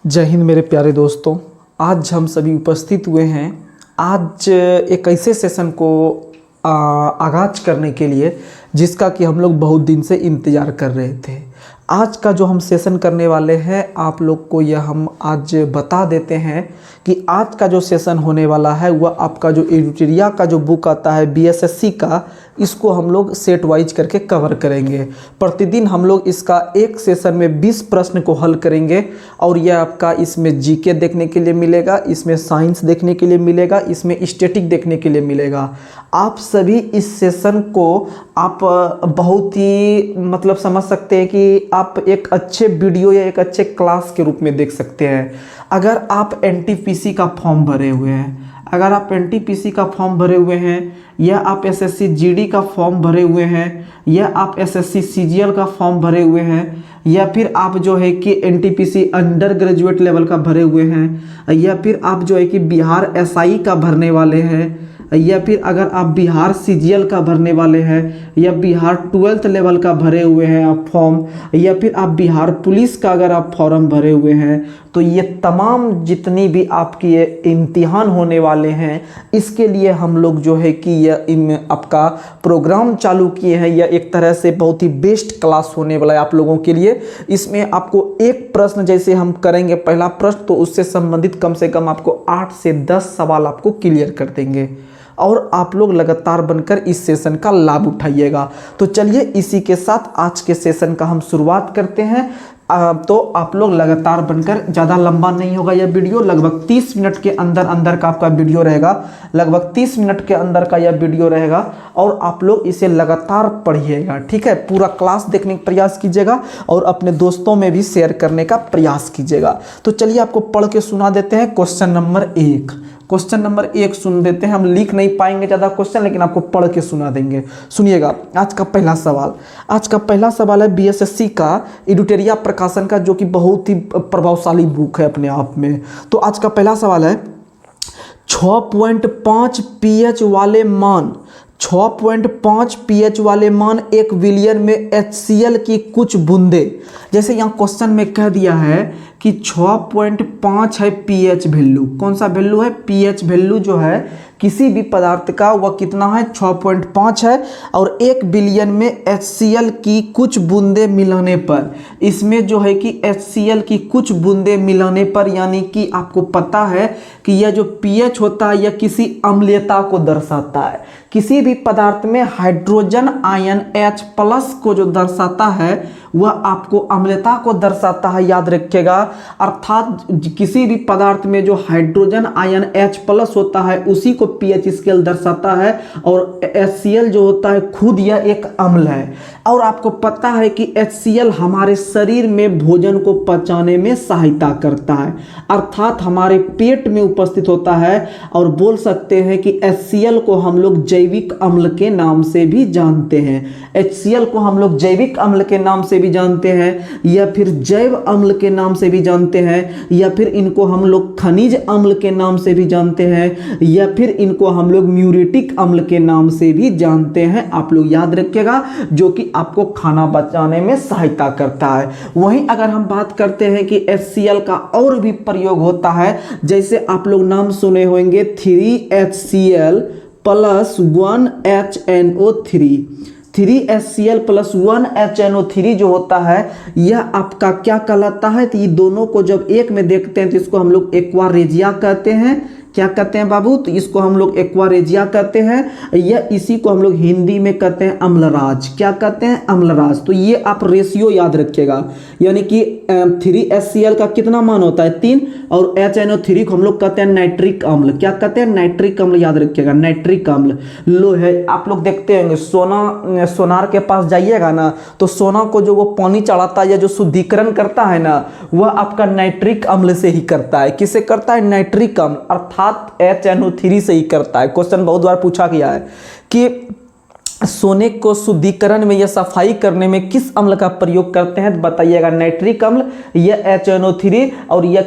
जय हिंद मेरे प्यारे दोस्तों। आज हम सभी उपस्थित हुए हैं आज एक ऐसे सेशन को आगाज करने के लिए जिसका कि हम लोग बहुत दिन से इंतज़ार कर रहे थे। आज का जो हम सेशन करने वाले हैं आप लोग को यह हम आज बता देते हैं कि आज का जो सेशन होने वाला है वह आपका जो एडिटोरिया का जो बुक आता है बीएसएससी का, इसको हम लोग सेट वाइज करके कवर करेंगे। प्रतिदिन हम लोग इसका एक सेशन में 20 प्रश्न को हल करेंगे और यह आपका इसमें जीके देखने के लिए मिलेगा, इसमें साइंस देखने के लिए मिलेगा, इसमें स्टैटिक देखने के लिए मिलेगा। आप सभी इस सेशन को आप बहुत ही समझ सकते हैं कि आप एक अच्छे वीडियो या एक अच्छे क्लास के रूप में देख सकते हैं। अगर आप एनटीपीसी का फॉर्म भरे हुए हैं, अगर आप एनटीपीसी का फॉर्म भरे हुए हैं, या आप एसएससी जीडी का फॉर्म भरे हुए हैं, या आप एसएससी सीजीएल का फॉर्म भरे हुए हैं, या फिर आप जो है कि एनटीपीसी अंडर ग्रेजुएट लेवल का भरे हुए हैं, या फिर आप जो है कि बिहार एसआई का भरने वाले हैं, या फिर अगर आप बिहार सीजीएल का भरने वाले हैं, या बिहार 12th लेवल का भरे हुए हैं आप फॉर्म, या फिर आप बिहार पुलिस का अगर आप फॉर्म भरे हुए हैं, तो ये तमाम जितनी भी आपकी ये इम्तिहान होने वाले हैं इसके लिए हम लोग जो है कि यह आपका प्रोग्राम चालू किए हैं। यह एक तरह से बहुत ही बेस्ट क्लास होने वाला है आप लोगों के लिए। इसमें आपको एक प्रश्न जैसे हम करेंगे पहला प्रश्न, तो उससे संबंधित कम से कम आपको 8 से 10 सवाल आपको क्लियर कर देंगे और आप लोग लगातार बनकर इस सेशन का लाभ उठाइएगा। तो चलिए इसी के साथ आज के सेशन का हम शुरुआत करते हैं। तो आप लोग लगातार बनकर, ज़्यादा लंबा नहीं होगा यह वीडियो, लगभग 30 मिनट के अंदर का आपका वीडियो रहेगा, लगभग 30 मिनट के अंदर का यह वीडियो रहेगा और आप लोग इसे लगातार पढ़िएगा, ठीक है। पूरा क्लास देखने का प्रयास कीजिएगा और अपने दोस्तों में भी शेयर करने का प्रयास कीजिएगा। तो चलिए आपको पढ़ के सुना देते हैं। क्वेश्चन नंबर 1, क्वेश्चन नंबर 1 सुन देते हैं। हम लिख नहीं पाएंगे ज़्यादा क्वेश्चन, लेकिन आपको पढ़ के सुना देंगे। सुनिएगा आज का पहला सवाल। आज का पहला सवाल है बीएसएससी का एडिटोरिया प्रकाशन का, जो कि बहुत ही प्रभावशाली बुक है अपने आप में। तो आज का पहला सवाल है 6.5 पीएच वाले मान, 6.5 पीएच वाले मान 1 बिलियन में HCl की कुछ बूंदे। जैसे यहाँ क्वेश्चन में कह दिया है कि 6.5 है पीएच वैल्यू। कौन सा वैल्यू है? पीएच वैल्यू जो है किसी भी पदार्थ का वह कितना है? 6.5 है। और 1 बिलियन में HCl की कुछ बूंदे मिलाने पर, इसमें जो है कि HCl की कुछ बूंदे मिलाने पर, यानी कि आपको पता है कि यह जो पीएच होता है यह किसी अम्लीयता को दर्शाता है। किसी भी पदार्थ में हाइड्रोजन आयन H+ को जो दर्शाता है वह आपको अम्लता को दर्शाता है, याद रखिएगा। अर्थात किसी भी पदार्थ में जो हाइड्रोजन आयन H+ होता है उसी को पीएच स्केल दर्शाता है, और HCl जो होता है खुद यह एक अम्ल है। और आपको पता है कि HCl हमारे शरीर में भोजन को पचाने में सहायता करता है, अर्थात हमारे पेट में उपस्थित होता है। और बोल सकते हैं कि HCl को हम लोग जैविक अम्ल के नाम से भी जानते हैं। HCl को हम लोग जैविक अम्ल के नाम से भी जानते हैं, या फिर जैव अम्ल के नाम से भी जानते हैं, या फिर इनको हम लोग खनिज अम्ल के नाम से भी जानते हैं, या फिर इनको हम लोग म्यूरेटिक अम्ल के नाम से भी जानते हैं। आप लोग याद रखिएगा, जो कि आपको खाना पचाने में सहायता करता है। वहीं अगर हम बात करते हैं कि HCl का और भी प्रयोग होता है, जैसे आप लोग नाम सुने होंगे 3HCl + 1HNO3। 3HCl + 1HNO3 जो होता है यह आपका क्या कहलाता है? तो ये दोनों को जब एक में देखते हैं तो इसको हम लोग एक्वारेजिया कहते हैं। क्या कहते हैं बाबू? तो इसको हम लोग एक्वारेजिया कहते हैं, या इसी को हम लोग हिंदी में कहते हैं अम्लराज। क्या कहते हैं? अम्लराज। तो ये आप रेशियो याद रखिएगा, यानी कि 3HCl का कितना मान होता है? 3, और HNO3 को हम लोग कहते हैं नाइट्रिक अम्ल। क्या कहते हैं? नाइट्रिक अम्ल, याद रखिएगा, नाइट्रिक अम्ल। लो है, आप लोग देखते होंगे सोनार के पास जाइएगा ना, तो सोना को जो वो पानी चढ़ाता है या जो शुद्धिकरण करता है ना, वह आपका नाइट्रिक अम्ल से ही करता है। किससे करता है? नाइट्रिक अम्ल, अर्थात HNO3 से ही करता है। क्वेश्चन बहुत बार पूछा गया है कि सोने को शुद्धिकरण में या सफाई करने में किस अम्ल का प्रयोग करते हैं, तो बताइएगा नाइट्रिक अम्ल, या HNO3 और या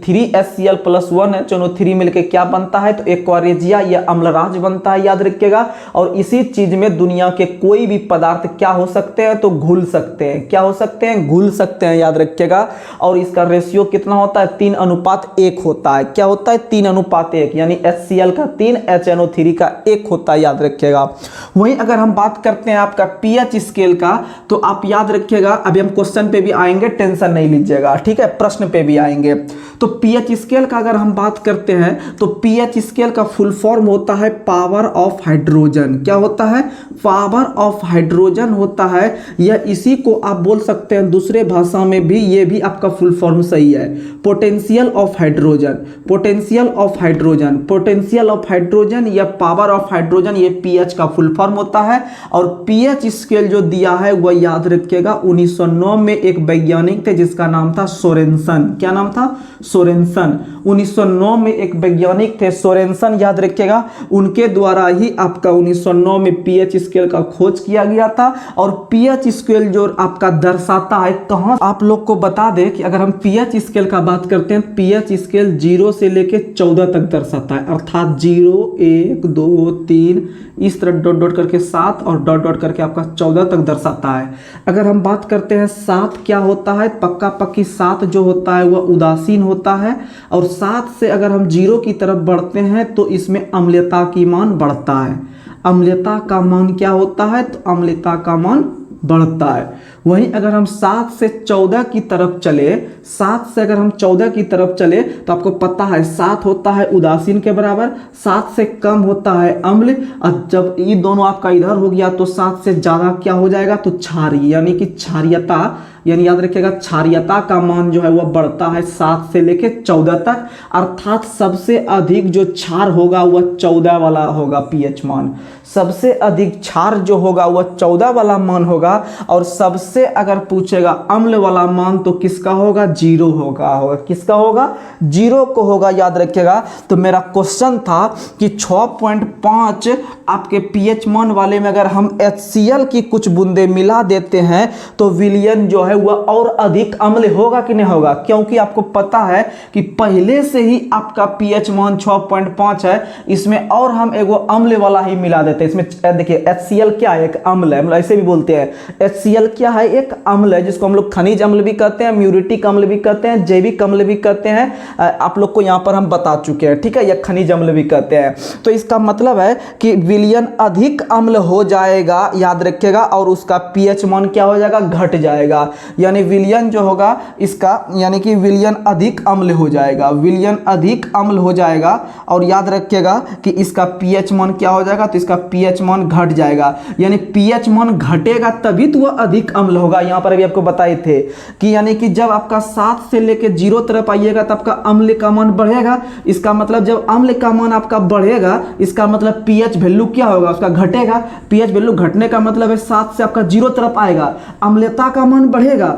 3HCl+1 HNO3 मिलके क्या बनता है, तो एक्वारेजिया या अम्लराज बनता है, याद रखिएगा। और इसी चीज में दुनिया के कोई भी पदार्थ क्या हो सकते हैं, तो घुल सकते हैं, क्या हो सकते हैं, घुल सकते हैं, याद रखिएगा। और इसका रेशियो कितना होता है, 3:1 होता है, क्या होता है, 3:1, यानी HCl का 3 HNO3 का 1 होता है, याद रखिएगा। वहीं अगर हम बात करते हैं आपका पीएच स्केल का, तो आप याद रखिएगा, अभी हम क्वेश्चन पे भी आएंगे, टेंशन नहीं लीजिएगा, ठीक है, प्रश्न पे भी आएंगे। तो पीएच स्केल का अगर हम बात करते हैं, तो पीएच स्केल का फुल फॉर्म होता है पावर ऑफ हाइड्रोजन, क्या होता है, पावर ऑफ हाइड्रोजन होता है, या इसी को आप बोल सकते हैं दूसरे भाषा में भी, ये भी आपका फुल फॉर्म सही है, potential of hydrogen, potential of hydrogen, potential of hydrogen या पावर ऑफ हाइड्रोजन, ये पीएच का फुल फॉर्म होता है। और पीएच स्केल जो दिया है वह याद रखिएगा 1909 में एक वैज्ञानिक थे जिसका नाम था सोरेनसन, क्या नाम था, सोरेनसन। 1909 में एक वैज्ञानिक थे सोरेनसन, याद रखिएगा, उनके द्वारा ही आपका 1909 में पीएच स्केल का खोज किया गया था। और पीएच स्केल जो आपका दर्शाता है कहां, आप लोग को बता दें कि अगर हम पीएच स्केल का बात करते हैं, पीएच स्केल 0 से लेके 14 तक दर्शाता है, अर्थात 0 1 2 3 इस तरह डॉट डॉट करके 7 और डॉट डॉट करके आपका 14 तक दर्शाता है। अगर हम बात करते हैं 7 क्या होता है, पक्का पक्की 7 जो होता है वह उदासीन होता है। और 7 से अगर हम 0 की तरफ बढ़ते हैं तो इसमें अम्लता की मान बढ़ता है, अम्लता का मान क्या होता है, तो अम्लता का मान बढ़ता है। वहीं अगर हम 7 से 14 की तरफ चले, 7 से अगर हम 14 की तरफ चले तो आपको पता है 7 होता है उदासीन के बराबर, 7 से कम होता है अम्ल, और जब ये दोनों आपका इधर हो गया तो 7 से ज़्यादा क्या हो जाएगा, तो क्षारीय, यानी कि क्षारीयता, यानी याद रखिएगा क्षारीयता का मान जो है वह बढ़ता है 7 से लेके 14 तक, अर्थात सबसे अधिक जो क्षार होगा वह 14 वाला होगा पीएच मान, सबसे अधिक क्षार जो होगा वह 14 वाला मान होगा। और सबसे अगर पूछेगा अम्ल वाला मान तो किसका होगा, 0 होगा, किसका होगा, 0 को होगा, याद रखिएगा। तो मेरा क्वेश्चन था कि 6.5 आपके पीएच मान वाले में अगर हम HCl की कुछ बूंदे मिला देते हैं तो विलयन जो है वह और अधिक अम्ल होगा कि नहीं होगा, क्योंकि आपको पता है कि पहले से ही आपका पीएच मान 6.5 है, इसमें और हम एगो अम्ल वाला ही मिला देते हैं। इसमें देखिए HCl क्या है, एक अम्ल है, मतलब ऐसे भी बोलते हैं, HCl क्या है, एक अम्ल है, जिसको हम लोग खनिज अम्ल भी कहते हैं, म्यूरिटिक अम्ल भी कहते हैं, जैविक अम्ल भी कहते हैं, आप लोग को यहाँ पर हम बता चुके हैं, ठीक है, या खनिज अम्ल भी कहते हैं। तो इसका मतलब है कि विलयन अधिक अम्ल हो जाएगा, याद रखिएगा, और उसका पीएच मान क्या हो जाएगा, घट जाएगा, यानी विलयन जो होगा इसका, यानी कि विलयन अधिक अम्ल हो जाएगा, विलयन अधिक अम्ल हो जाएगा। और याद रखिएगा कि इसका पीएच मान क्या हो जाएगा, तो इसका पीएच मान घट जाएगा, यानी पीएच मान घटेगा तभी तो वह अधिक अम्ल होगा। यहाँ पर अभी आपको बताए थे कि यानी कि जब आपका 7 से लेके 0 तरफ आइएगा तब आपका अम्ल का मान बढ़ेगा, इसका मतलब जब अम्ल का मान आपका बढ़ेगा इसका मतलब पीएच वैल्यू क्या होगा, उसका घटेगा। पीएच वैल्यू घटने का मतलब है 7 से आपका 0 तरफ आएगा, अम्लता का मान बढ़ेगा,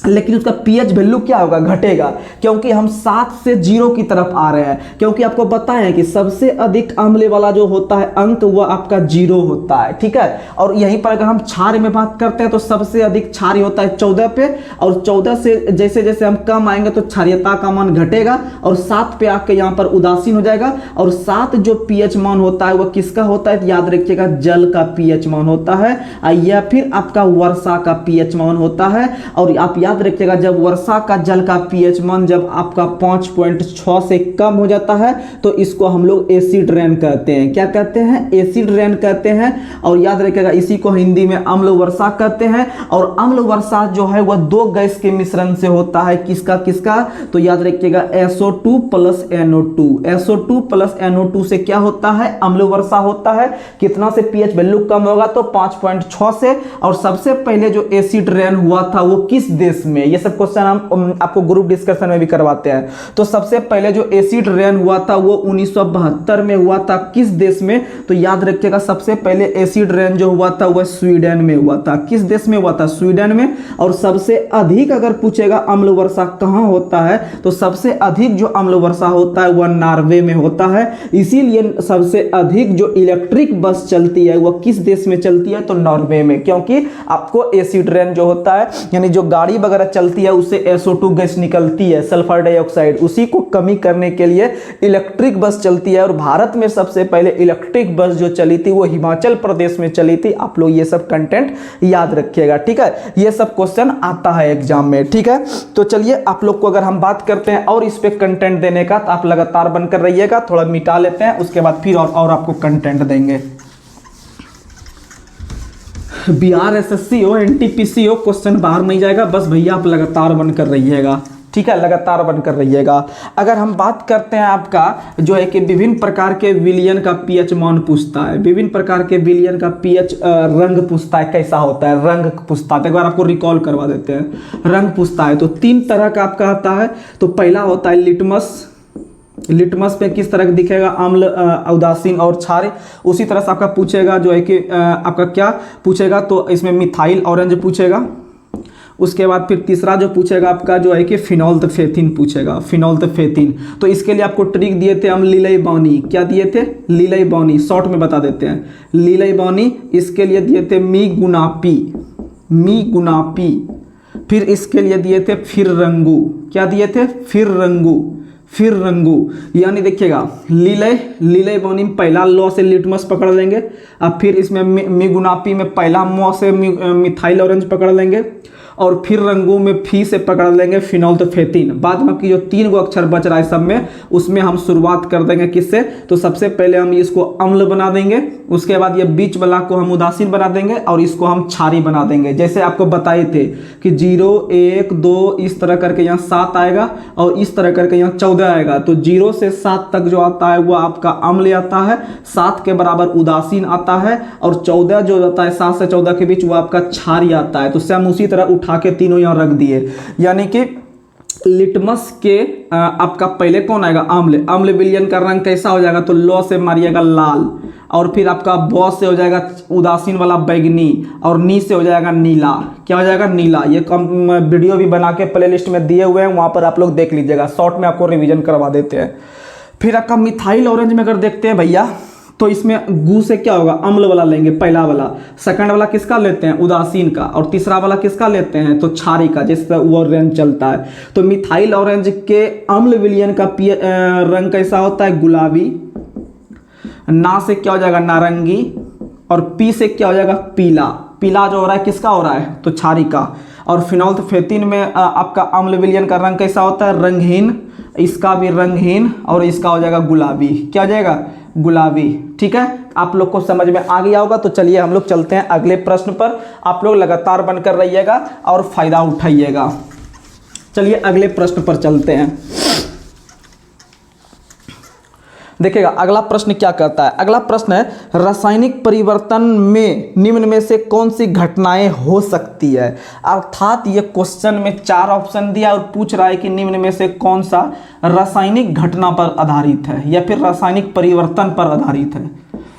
लेकिन उसका पीएच वैल्यू क्या होगा, घटेगा, क्योंकि हम 7 से 0 की तरफ आ रहे हैं। क्योंकि आपको पता है कि सबसे अधिक अम्ल वाला जो होता है अंक वह आपका 0 होता है, ठीक है। और यहीं पर अगर हम क्षार में बात करते हैं तो सबसे अधिक क्षार होता है 14 पे, और 14 से जैसे जैसे हम कम आएंगे तो क्षारीयता का मान घटेगा, और 7 पे आके यहाँ पर उदासीन हो जाएगा। और 7 जो पीएच मान होता है वह किसका होता है, याद रखिएगा, जल का पीएच मान होता है, या फिर आपका वर्षा का पीएच मान होता है। और आप याद रखिएगा जब वर्षा का जल का पीएच मान जब आपका 5.6 से कम हो जाता है तो इसको हम लोग एसिड रेन कहते हैं, क्या कहते हैं, एसिड रेन कहते हैं। और याद रखिएगा इसी को हिंदी में अम्ल वर्षा कहते हैं। और अम्ल वर्षा जो है वह 2 गैस के मिश्रण से होता है, किसका किसका, तो याद रखिएगा SO2 plus NO2, SO2 plus NO2 से क्या होता है, अम्ल वर्षा होता है। कितना से पीएच वैल्यू कम होगा, तो 5.6 से। और सबसे पहले जो एसिड रेन हुआ था वो किस देश देश में? ये सब क्वेश्चन हम आपको ग्रुप डिस्कशन में भी करवाते हैं। तो सबसे पहले जो एसिड रेन हुआ था वो 1972 में हुआ था। किस देश में? तो याद रखिएगा, सबसे पहले एसिड रेन जो हुआ था वह स्वीडन में हुआ था। किस देश में हुआ था? स्वीडन में। और सबसे अधिक अगर पूछेगा अम्ल वर्षा कहाँ होता है, तो सबसे अधिक जो अम्ल वर्षा होता है वह नॉर्वे में होता है। इसीलिए सबसे अधिक जो इलेक्ट्रिक बस चलती है वह किस देश में चलती है? तो नॉर्वे में। क्योंकि आपको एसिड रेन जो होता है, यानी जो गाड़ी वगैरह चलती है उससे SO2 गैस निकलती है, सल्फर डाइऑक्साइड, उसी को कमी करने के लिए इलेक्ट्रिक बस चलती है। और भारत में सबसे पहले इलेक्ट्रिक बस जो चली थी वो हिमाचल प्रदेश में चली थी। आप लोग ये सब कंटेंट याद रखिएगा, ठीक है। ये सब क्वेश्चन आता है एग्जाम में, ठीक है। तो चलिए आप लोग को अगर हम बात करते हैं और इस पे कंटेंट देने का, तो आप लगातार बनकर रहिएगा। थोड़ा मिटा लेते हैं, उसके बाद फिर और आपको कंटेंट देंगे। बिहार SSC हो, NTPC हो, क्वेश्चन बाहर नहीं जाएगा। बस भैया आप लगातार बनकर रहिएगा, ठीक है, लगातार बनकर रहिएगा। अगर हम बात करते हैं आपका जो है कि विभिन्न प्रकार के विलयन का pH मान पूछता है, विभिन्न प्रकार के विलयन का pH रंग पूछता है, कैसा होता है, रंग पूछता है। एक बार आपको रिकॉल करवा देते हैं। रंग पूछता है तो 3 तरह का आपका आता है। तो पहला होता है लिटमस। लिटमस पे किस तरह दिखेगा? अम्ल, उदासीन और क्षारीय। उसी तरह से आपका पूछेगा जो है कि आपका क्या पूछेगा, तो इसमें मिथाइल ऑरेंज पूछेगा। उसके बाद फिर तीसरा जो पूछेगा आपका जो है कि फिनोल्फ्थेथिन पूछेगा, फिनोल्फ्थेथिन। तो इसके लिए आपको ट्रिक दिए थे हम, लीलय बानी। क्या दिए थे? लीलय बानी। शॉर्ट में बता देते हैं, लीलय बानी। इसके लिए दिए थे मी गुनापी, मी गुनापी। फिर इसके लिए दिए थे फिर रंगू। क्या दिए थे? फिर रंगू, फिर रंगू। यानी देखिएगा, लीलय बानी में पहला लॉ से लिटमस पकड़ लेंगे। अब फिर इसमें मिगुनापी में पहला मॉ से मिथाइल ऑरेंज पकड़ लेंगे। और फिर रंगू में फी से पकड़ लेंगे फिनोल्फ्थेथिन। बाद में आपकी जो 3 गो अक्षर बच रहा है सब में, उसमें हम शुरुआत कर देंगे किससे? तो सबसे पहले हम इसको अम्ल बना देंगे। उसके बाद ये बीच वाला को हम उदासीन बना देंगे और इसको हम क्षारीय बना देंगे। जैसे आपको बताए थे कि 0, 1, 2 इस तरह करके यहाँ 7 आएगा और इस तरह करके यहाँ 14 आएगा। तो 0 से 7 तक जो आता है वो आपका अम्ल आता है, 7 के बराबर उदासीन आता है, और 14 जो आता है 7 से 14 के बीच वो आपका क्षारीय आता है। तो सेम उसी तरह उठा के तीनों यहाँ रख दिए। यानी कि लिटमस के आपका पहले कौन आएगा? अम्ल। अम्ल विलयन का रंग कैसा हो जाएगा? तो लॉ से मारिएगा लाल, और फिर आपका बॉ से हो जाएगा उदासीन वाला बैगनी, और नी से हो जाएगा नीला। क्या हो जाएगा? नीला। ये वीडियो भी बना के प्लेलिस्ट में दिए हुए हैं, वहाँ पर आप लोग देख लीजिएगा। शॉर्ट में आपको रिवीजन करवा देते हैं। फिर आपका मिथाइल ऑरेंज में अगर देखते हैं भैया, तो इसमें गु से क्या होगा? अम्ल वाला लेंगे, पहला वाला। सेकंड वाला किसका लेते हैं? उदासीन का। और तीसरा वाला किसका लेते हैं? तो क्षारीय का, जिससे वो ऑरेंज चलता है। तो मिथाइल ऑरेंज के अम्ल विलयन का रंग कैसा होता है? गुलाबी। ना से क्या हो जाएगा? नारंगी। और पी से क्या हो जाएगा? पीला। पीला जो हो रहा है किसका हो रहा है? तो क्षारीय का। और फिनोल्फ्थेथिन में आपका अम्ल विलयन का रंग कैसा होता है? रंगहीन। इसका भी रंगहीन, और इसका हो जाएगा गुलाबी। क्या हो जाएगा? गुलाबी। ठीक है, आप लोग को समझ में आ गया होगा। तो चलिए हम लोग चलते हैं अगले प्रश्न पर। आप लोग लगातार बनकर रहिएगा और फायदा उठाइएगा। चलिए अगले प्रश्न पर चलते हैं। देखिएगा अगला प्रश्न क्या कहता है। अगला प्रश्न है, रासायनिक परिवर्तन में निम्न में से कौन सी घटनाएं हो सकती है। अर्थात ये क्वेश्चन में 4 ऑप्शन दिया और पूछ रहा है कि निम्न में से कौन सा रासायनिक घटना पर आधारित है या फिर रासायनिक परिवर्तन पर आधारित है।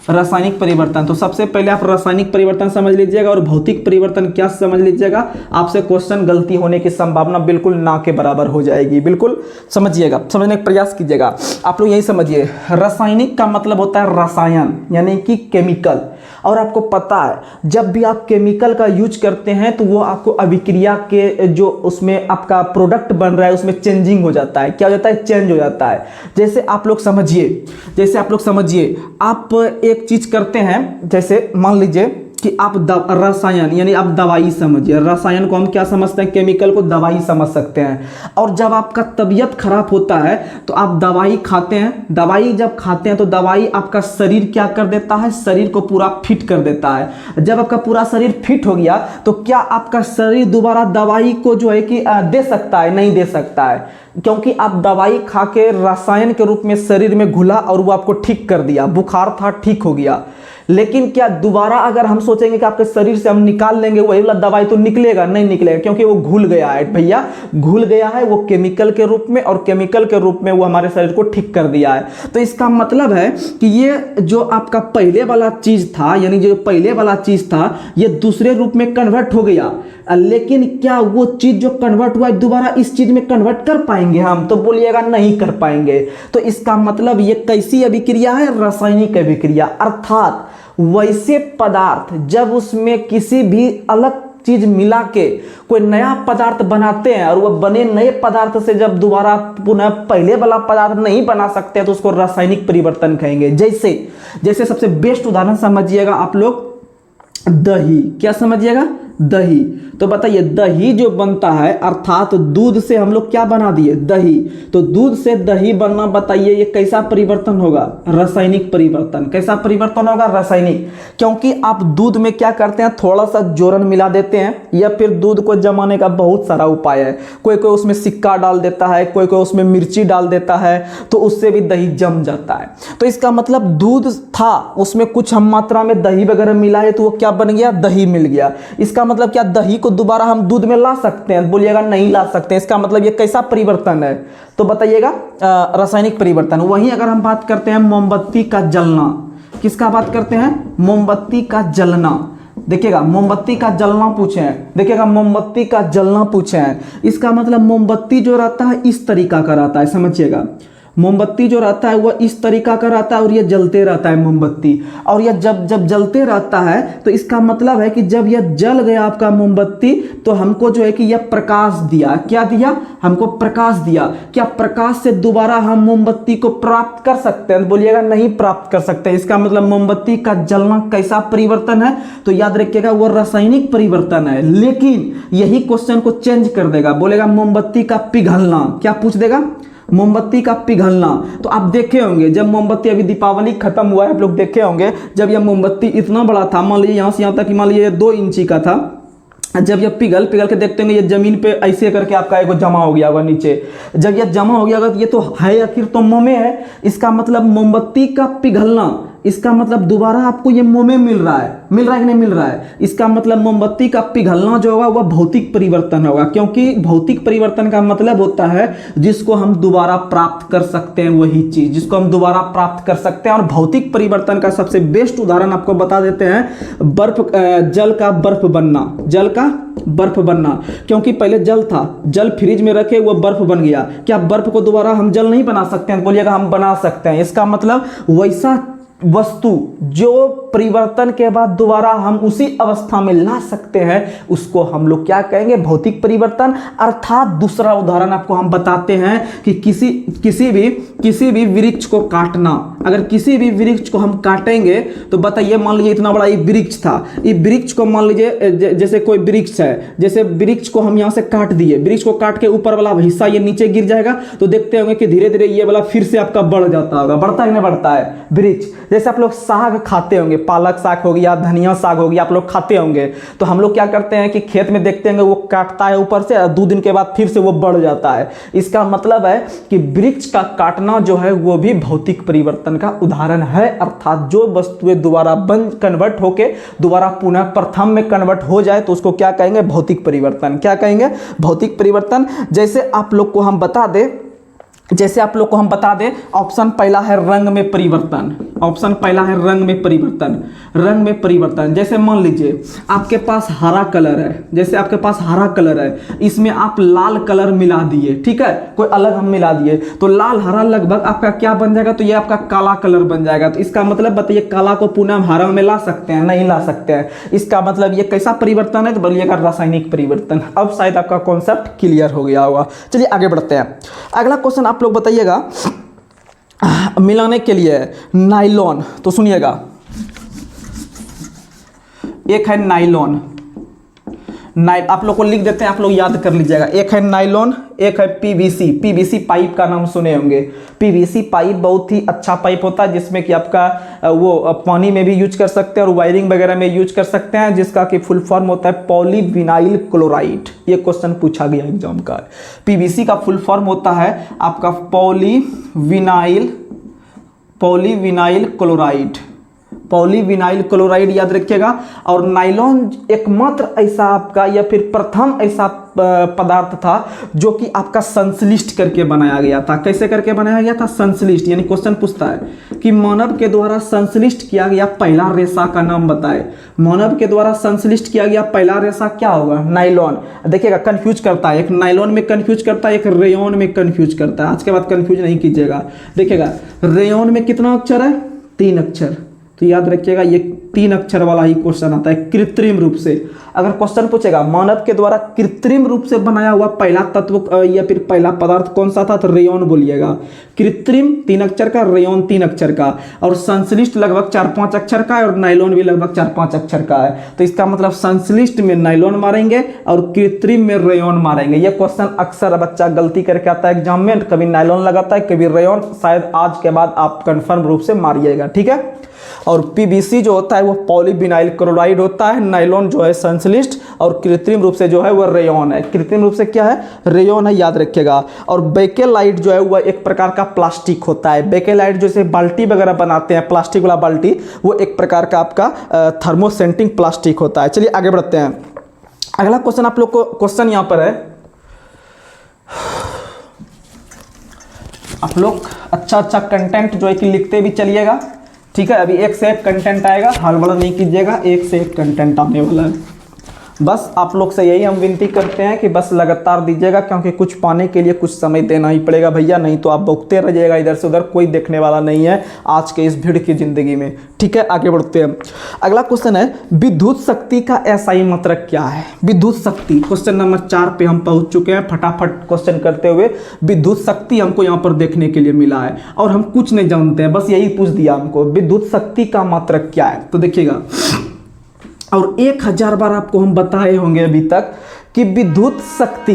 रासायनिक परिवर्तन, तो सबसे पहले आप रासायनिक परिवर्तन समझ लीजिएगा और भौतिक परिवर्तन क्या समझ लीजिएगा। आपसे क्वेश्चन गलती होने की संभावना बिल्कुल ना के बराबर हो जाएगी। बिल्कुल समझिएगा, समझने का प्रयास कीजिएगा। आप लोग यही समझिए, रासायनिक का मतलब होता है रसायन, यानी कि केमिकल। और आपको पता है जब भी आप केमिकल का यूज करते हैं तो वो आपको अभिक्रिया के जो उसमें आपका प्रोडक्ट बन रहा है उसमें चेंजिंग हो जाता है। क्या हो जाता है? चेंज हो जाता है। जैसे आप लोग समझिए, आप एक चीज करते हैं, जैसे मान लीजिए कि आप रसायन यानी आप दवाई समझिए। रसायन को हम क्या समझते हैं? केमिकल को दवाई समझ सकते हैं। और जब आपका तबीयत खराब होता है तो आप दवाई खाते हैं। दवाई जब खाते हैं तो दवाई आपका शरीर क्या कर देता है? शरीर को पूरा फिट कर देता है। जब आपका पूरा शरीर फिट हो गया तो क्या आपका शरीर दोबारा दवाई को जो है कि दे सकता है? नहीं दे सकता है, क्योंकि आप दवाई खा के रसायन के रूप में शरीर में घुला और वो आपको ठीक कर दिया। बुखार था, ठीक हो गया। लेकिन क्या दोबारा अगर हम सोचेंगे कि आपके शरीर से हम निकाल लेंगे वही वाला दवाई, तो निकलेगा? नहीं निकलेगा, क्योंकि वो घुल गया है भैया, घुल गया है वो केमिकल के रूप में, और केमिकल के रूप में वो हमारे शरीर को ठीक कर दिया है। तो इसका मतलब है कि ये जो आपका पहले वाला चीज था, यानी जो पहले वाला चीज था, ये दूसरे रूप में कन्वर्ट हो गया, लेकिन क्या वो चीज जो कन्वर्ट हुआ है दोबारा इस चीज में कन्वर्ट कर पाएंगे हम? तो बोलिएगा नहीं कर पाएंगे। तो इसका मतलब ये कैसी अभिक्रिया है? रासायनिक अभिक्रिया। अर्थात वैसे पदार्थ जब उसमें किसी भी अलग चीज मिला के कोई नया पदार्थ बनाते हैं, और वह बने नए पदार्थ से जब दोबारा पुनः पहले वाला पदार्थ नहीं बना सकते, तो उसको रासायनिक परिवर्तन कहेंगे। जैसे सबसे बेस्ट उदाहरण समझिएगा आप लोग, दही। क्या समझिएगा? दही। तो बताइए, दही जो बनता है, अर्थात दूध से हम लोग क्या बना दिए? दही। तो दूध से दही बनना, बताइए ये कैसा परिवर्तन होगा? रासायनिक परिवर्तन। कैसा परिवर्तन होगा? रासायनिक। क्योंकि आप दूध में क्या करते हैं? थोड़ा सा जोरन मिला देते हैं, या फिर दूध को जमाने का बहुत सारा उपाय है। कोई कोई उसमें सिक्का डाल देता है, कोई कोई उसमें मिर्ची डाल देता है, तो उससे भी दही जम जाता है। तो इसका मतलब दूध था, उसमें कुछ हम मात्रा में दही वगैरह मिला है, तो वो क्या बन गया? दही मिल गया। इसका मतलब क्या दही को दोबारा हम दूध में ला सकते हैं? बोलिएगा नहीं ला सकते। इसका मतलब ये कैसा परिवर्तन है? तो बताइएगा रासायनिक परिवर्तन। वहीं अगर हम बात करते हैं मोमबत्ती का जलना, किसका बात करते हैं? मोमबत्ती का जलना। देखिएगा, मोमबत्ती का जलना पूछे हैं, देखिएगा मोमबत्ती का जलना पूछे हैं। इसका मतलब मोमबत्ती जो रहता है इस तरीका का रहता है, समझिएगा। मोमबत्ती जो रहता है वह इस तरीका का रहता है, और यह जलते रहता है मोमबत्ती। और यह जब जब जलते रहता है, तो इसका मतलब है कि जब यह जल गया आपका मोमबत्ती, तो हमको जो है कि यह प्रकाश दिया। क्या दिया? हमको प्रकाश दिया। क्या प्रकाश से दोबारा हम मोमबत्ती को प्राप्त कर सकते हैं? बोलिएगा नहीं प्राप्त कर सकते। इसका मतलब मोमबत्ती का जलना कैसा परिवर्तन है? तो याद रखिएगा वह रासायनिक परिवर्तन है। लेकिन यही क्वेश्चन को चेंज कर देगा, बोलेगा मोमबत्ती का पिघलना। क्या पूछ देगा? मोमबत्ती का पिघलना। तो आप देखे होंगे, जब मोमबत्ती अभी दीपावली खत्म हुआ है, आप लोग देखे होंगे, जब यह मोमबत्ती इतना बड़ा था, मान लीजिए यहाँ से यहाँ तक, मान लीजिए 2 इंची का था, जब यह पिघल के देखते होंगे ये जमीन पे ऐसे करके आपका एगो जमा हो गया होगा नीचे। जब यह जमा हो गया होगा तो ये तो है, आखिर तो मोमे है। इसका मतलब मोमबत्ती का पिघलना, इसका मतलब दोबारा आपको ये मोमे मिल रहा है कि नहीं मिल रहा है? इसका मतलब मोमबत्ती का पिघलना जो होगा वह भौतिक परिवर्तन होगा, क्योंकि भौतिक परिवर्तन का मतलब होता है जिसको हम दोबारा प्राप्त कर सकते हैं, वही चीज जिसको हम दोबारा प्राप्त कर सकते हैं। और भौतिक परिवर्तन का सबसे बेस्ट उदाहरण आपको बता देते हैं, जल का बर्फ बनना। जल का बर्फ बनना, क्योंकि पहले जल था, जल फ्रिज में रखे वो बर्फ बन गया। क्या बर्फ को दोबारा हम जल नहीं बना सकते हैं? बोलिएगा हम बना सकते हैं। इसका मतलब वैसा वस्तु जो परिवर्तन के बाद दोबारा हम उसी अवस्था में ला सकते हैं, उसको हम लोग क्या कहेंगे? भौतिक परिवर्तन। अर्थात दूसरा उदाहरण आपको हम बताते हैं कि किसी भी वृक्ष को काटना। अगर किसी भी वृक्ष को हम काटेंगे, तो बताइए, मान लीजिए इतना बड़ा ये वृक्ष था, ये वृक्ष को मान लीजिए जैसे कोई वृक्ष है, जैसे वृक्ष को हम यहाँ से काट दिए, वृक्ष को काट के ऊपर वाला हिस्सा ये नीचे गिर जाएगा, तो देखते होंगे कि धीरे धीरे ये वाला फिर से आपका बढ़ जाता होगा। बढ़ता है नहीं बढ़ता है वृक्ष? जैसे आप लोग साग खाते होंगे, पालक साग हो गया, धनिया साग हो गया, आप लोग खाते होंगे, तो हम लोग क्या करते हैं कि खेत में देखते होंगे वो काटता है ऊपर से, 2 दिन के बाद फिर से वो बढ़ जाता है। इसका मतलब है कि वृक्ष का काटना जो है वो भी भौतिक परिवर्तन का उदाहरण है। अर्थात जो वस्तुएं दोबारा कन्वर्ट होके दोबारा पुनः प्रथम में कन्वर्ट हो जाए, तो उसको क्या कहेंगे? भौतिक परिवर्तन। क्या कहेंगे? भौतिक परिवर्तन। जैसे आप लोग को हम बता दें, ऑप्शन पहला है रंग में परिवर्तन। ऑप्शन पहला है रंग में परिवर्तन। रंग में परिवर्तन, जैसे मान लीजिए आपके पास हरा कलर है, जैसे आपके पास हरा कलर है, इसमें आप लाल कलर मिला दिए, ठीक है, कोई अलग हम मिला दिए, तो लाल हरा लगभग आपका क्या बन जाएगा? तो ये आपका काला कलर बन जाएगा। तो इसका मतलब बताइए, काला को पुनः हम हरा में ला सकते हैं? नहीं ला सकते हैं। इसका मतलब ये कैसा परिवर्तन है? तो बोलिएगा रासायनिक परिवर्तन। अब शायद आपका कॉन्सेप्ट क्लियर हो गया होगा। चलिए आगे बढ़ते हैं। अगला क्वेश्चन आप लोग बताइएगा, मिलाने के लिए नाइलॉन। तो सुनिएगा, एक है नाइलॉन, आप लोग को लिख देते हैं, आप लोग याद कर लीजिएगा। एक है नाइलॉन, एक है पीवीसी। पीवीसी पाइप का नाम सुने होंगे। पीवीसी पाइप बहुत ही अच्छा पाइप होता है, जिसमें कि आपका वो पानी में भी यूज कर सकते हैं और वायरिंग वगैरह में यूज कर सकते हैं, जिसका कि फुल फॉर्म होता है पॉलीविनाइल क्लोराइड। ये क्वेश्चन पूछा गया एग्जाम का। पीवीसी का फुल फॉर्म होता है आपका पॉलीविनाइल क्लोराइड। पॉलीविनाइल क्लोराइड याद रखिएगा। और नाइलॉन एकमात्र ऐसा आपका या फिर प्रथम ऐसा पदार्थ था जो कि आपका संश्लिष्ट करके बनाया गया था। कैसे करके बनाया गया था? संश्लिष्ट। यानी क्वेश्चन पूछता है कि मानव के द्वारा संश्लिष्ट किया गया पहला रेशा का नाम बताए। मानव के द्वारा संश्लिष्ट किया गया पहला रेशा क्या होगा? नाइलॉन। देखिएगा कंफ्यूज करता है, एक नाइलॉन में कंफ्यूज करता है, एक रेयॉन में कंफ्यूज करता है। आज के बाद कंफ्यूज नहीं कीजिएगा। देखिएगा रेयॉन में कितना अक्षर है? 3 अक्षर। तो याद रखिएगा ये 3 अक्षर वाला ही क्वेश्चन आता है कृत्रिम रूप से। अगर क्वेश्चन पूछेगा मानव के द्वारा कृत्रिम रूप से बनाया हुआ पहला तत्व या फिर पहला पदार्थ कौन सा था, तो रेयॉन बोलिएगा। कृत्रिम 3 अक्षर का, रेयॉन 3 अक्षर का, और संश्लिष्ट लगभग 4-5 अक्षर का है, और नाइलॉन भी लगभग 4-5 अक्षर का है। तो इसका मतलब संश्लिष्ट में नाइलॉन मारेंगे और कृत्रिम में रेयॉन मारेंगे। यह क्वेश्चन अक्सर बच्चा गलती करके आता है एग्जाम में, कभी नाइलॉन लगाता है कभी रेयॉन। शायद आज के बाद आप कंफर्म रूप से मारिएगा, ठीक है। और पीवीसी जो होता है वो पॉलीविनाइल क्लोराइड होता है, नाइलॉन जो है संश्लिष्ट, और कृत्रिम रूप से जो है वो रेयॉन है। कृत्रिम रूप से क्या है? रेयॉन है, याद रखिएगा। और बेकेलाइट जो है वह एक प्रकार का प्लास्टिक होता है। बेकेलाइट जैसे बाल्टी वगैरह बनाते हैं, प्लास्टिक वाला बाल्टी, वो एक प्रकार का आपका थर्मोसेंटिंग प्लास्टिक होता है। चलिए आगे बढ़ते हैं। अगला क्वेश्चन आप लोग को, क्वेश्चन यहाँ पर है, आप लोग अच्छा कंटेंट जो है कि लिखते भी चलिएगा, ठीक है। अभी एक से एक कंटेंट आएगा, हड़बड़ नहीं कीजिएगा, एक से एक कंटेंट आने वाला है। बस आप लोग से यही हम विनती करते हैं कि बस लगातार दीजिएगा, क्योंकि कुछ पाने के लिए कुछ समय देना ही पड़ेगा भैया, नहीं तो आप बौखते रह जाइएगा इधर से उधर, कोई देखने वाला नहीं है आज के इस भीड़ की जिंदगी में, ठीक है। आगे बढ़ते हैं। अगला क्वेश्चन है विद्युत शक्ति का एसआई मात्रक क्या है? विद्युत शक्ति क्वेश्चन नंबर 4 पे हम पहुंच चुके हैं। फटाफट क्वेश्चन करते हुए विद्युत शक्ति हमको यहाँ पर देखने के लिए मिला है, और हम कुछ नहीं जानते हैं, बस यही पूछ दिया हमको विद्युत शक्ति का मात्रक क्या है। तो देखिएगा, और 1000 बार आपको हम बताए होंगे अभी तक कि विद्युत शक्ति,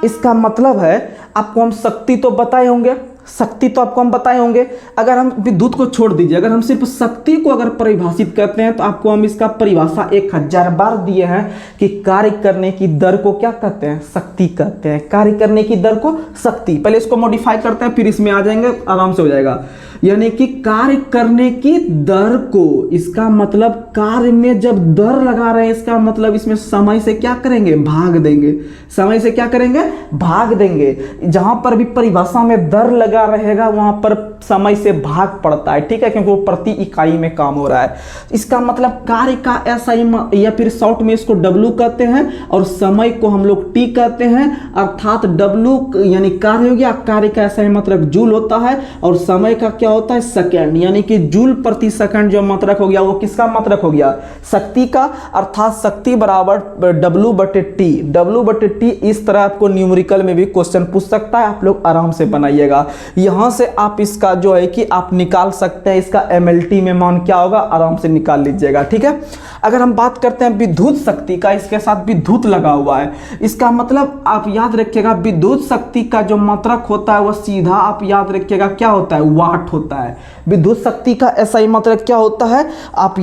इसका मतलब है आपको हम शक्ति तो बताए होंगे, शक्ति तो आपको हम बताए होंगे। अगर हम विद्युत को छोड़ दीजिए, अगर हम सिर्फ शक्ति को अगर परिभाषित करते हैं तो आपको हम इसका परिभाषा 1000 बार दिए हैं कि कार्य करने की दर को क्या कहते हैं? शक्ति कहते हैं। कार्य करने की दर को शक्ति। पहले इसको मॉडिफाई करते हैं, फिर इसमें आ जाएंगे, आराम से हो जाएगा। यानी कि कार्य करने की दर को, इसका मतलब कार्य में जब दर लगा रहे हैं, इसका मतलब इसमें समय से क्या करेंगे? भाग देंगे। समय से क्या करेंगे? भाग देंगे। जहां पर भी परिभाषा में दर लगा रहेगा वहां पर समय से भाग पड़ता है, ठीक है, क्योंकि वो प्रति इकाई में काम हो रहा है। इसका मतलब कार्य का एसआई, या फिर शॉर्ट में इसको डब्ल्यू कहते हैं, और समय को हम लोग टी कहते हैं। अर्थात डब्ल्यू यानी कार्य हो गया, कार्य का एसआई मात्रक जूल होता है, और समय का क्या होता है? सेकंड। यानी कि जूल प्रति सेकंड जो मात्रक हो गया वो किसका मात्रक हो गया? शक्ति का। अर्थात शक्ति बराबर डब्ल्यू बटे टी। डब्ल्यू बटे टी इस तरह आपको न्यूमेरिकल में भी क्वेश्चन पूछ सकता है, आप लोग आराम से बनाइएगा। यहां से आप इसका जो है कि आप निकाल सकते हैं, इसका एमएलटी में मान क्या होगा, आराम से निकाल लीजिएगा, ठीक है। अगर हम बात करते हैं विद्युत शक्ति का, इसके साथ विद्युत लगा हुआ है, इसका मतलब आप याद रखिएगा विद्युत शक्ति का जो मात्रक होता है वह सीधा आप याद रखिएगा क्या होता है? वाट होता है। विद्युत शक्ति का एसआई मात्रक क्या होता है? आप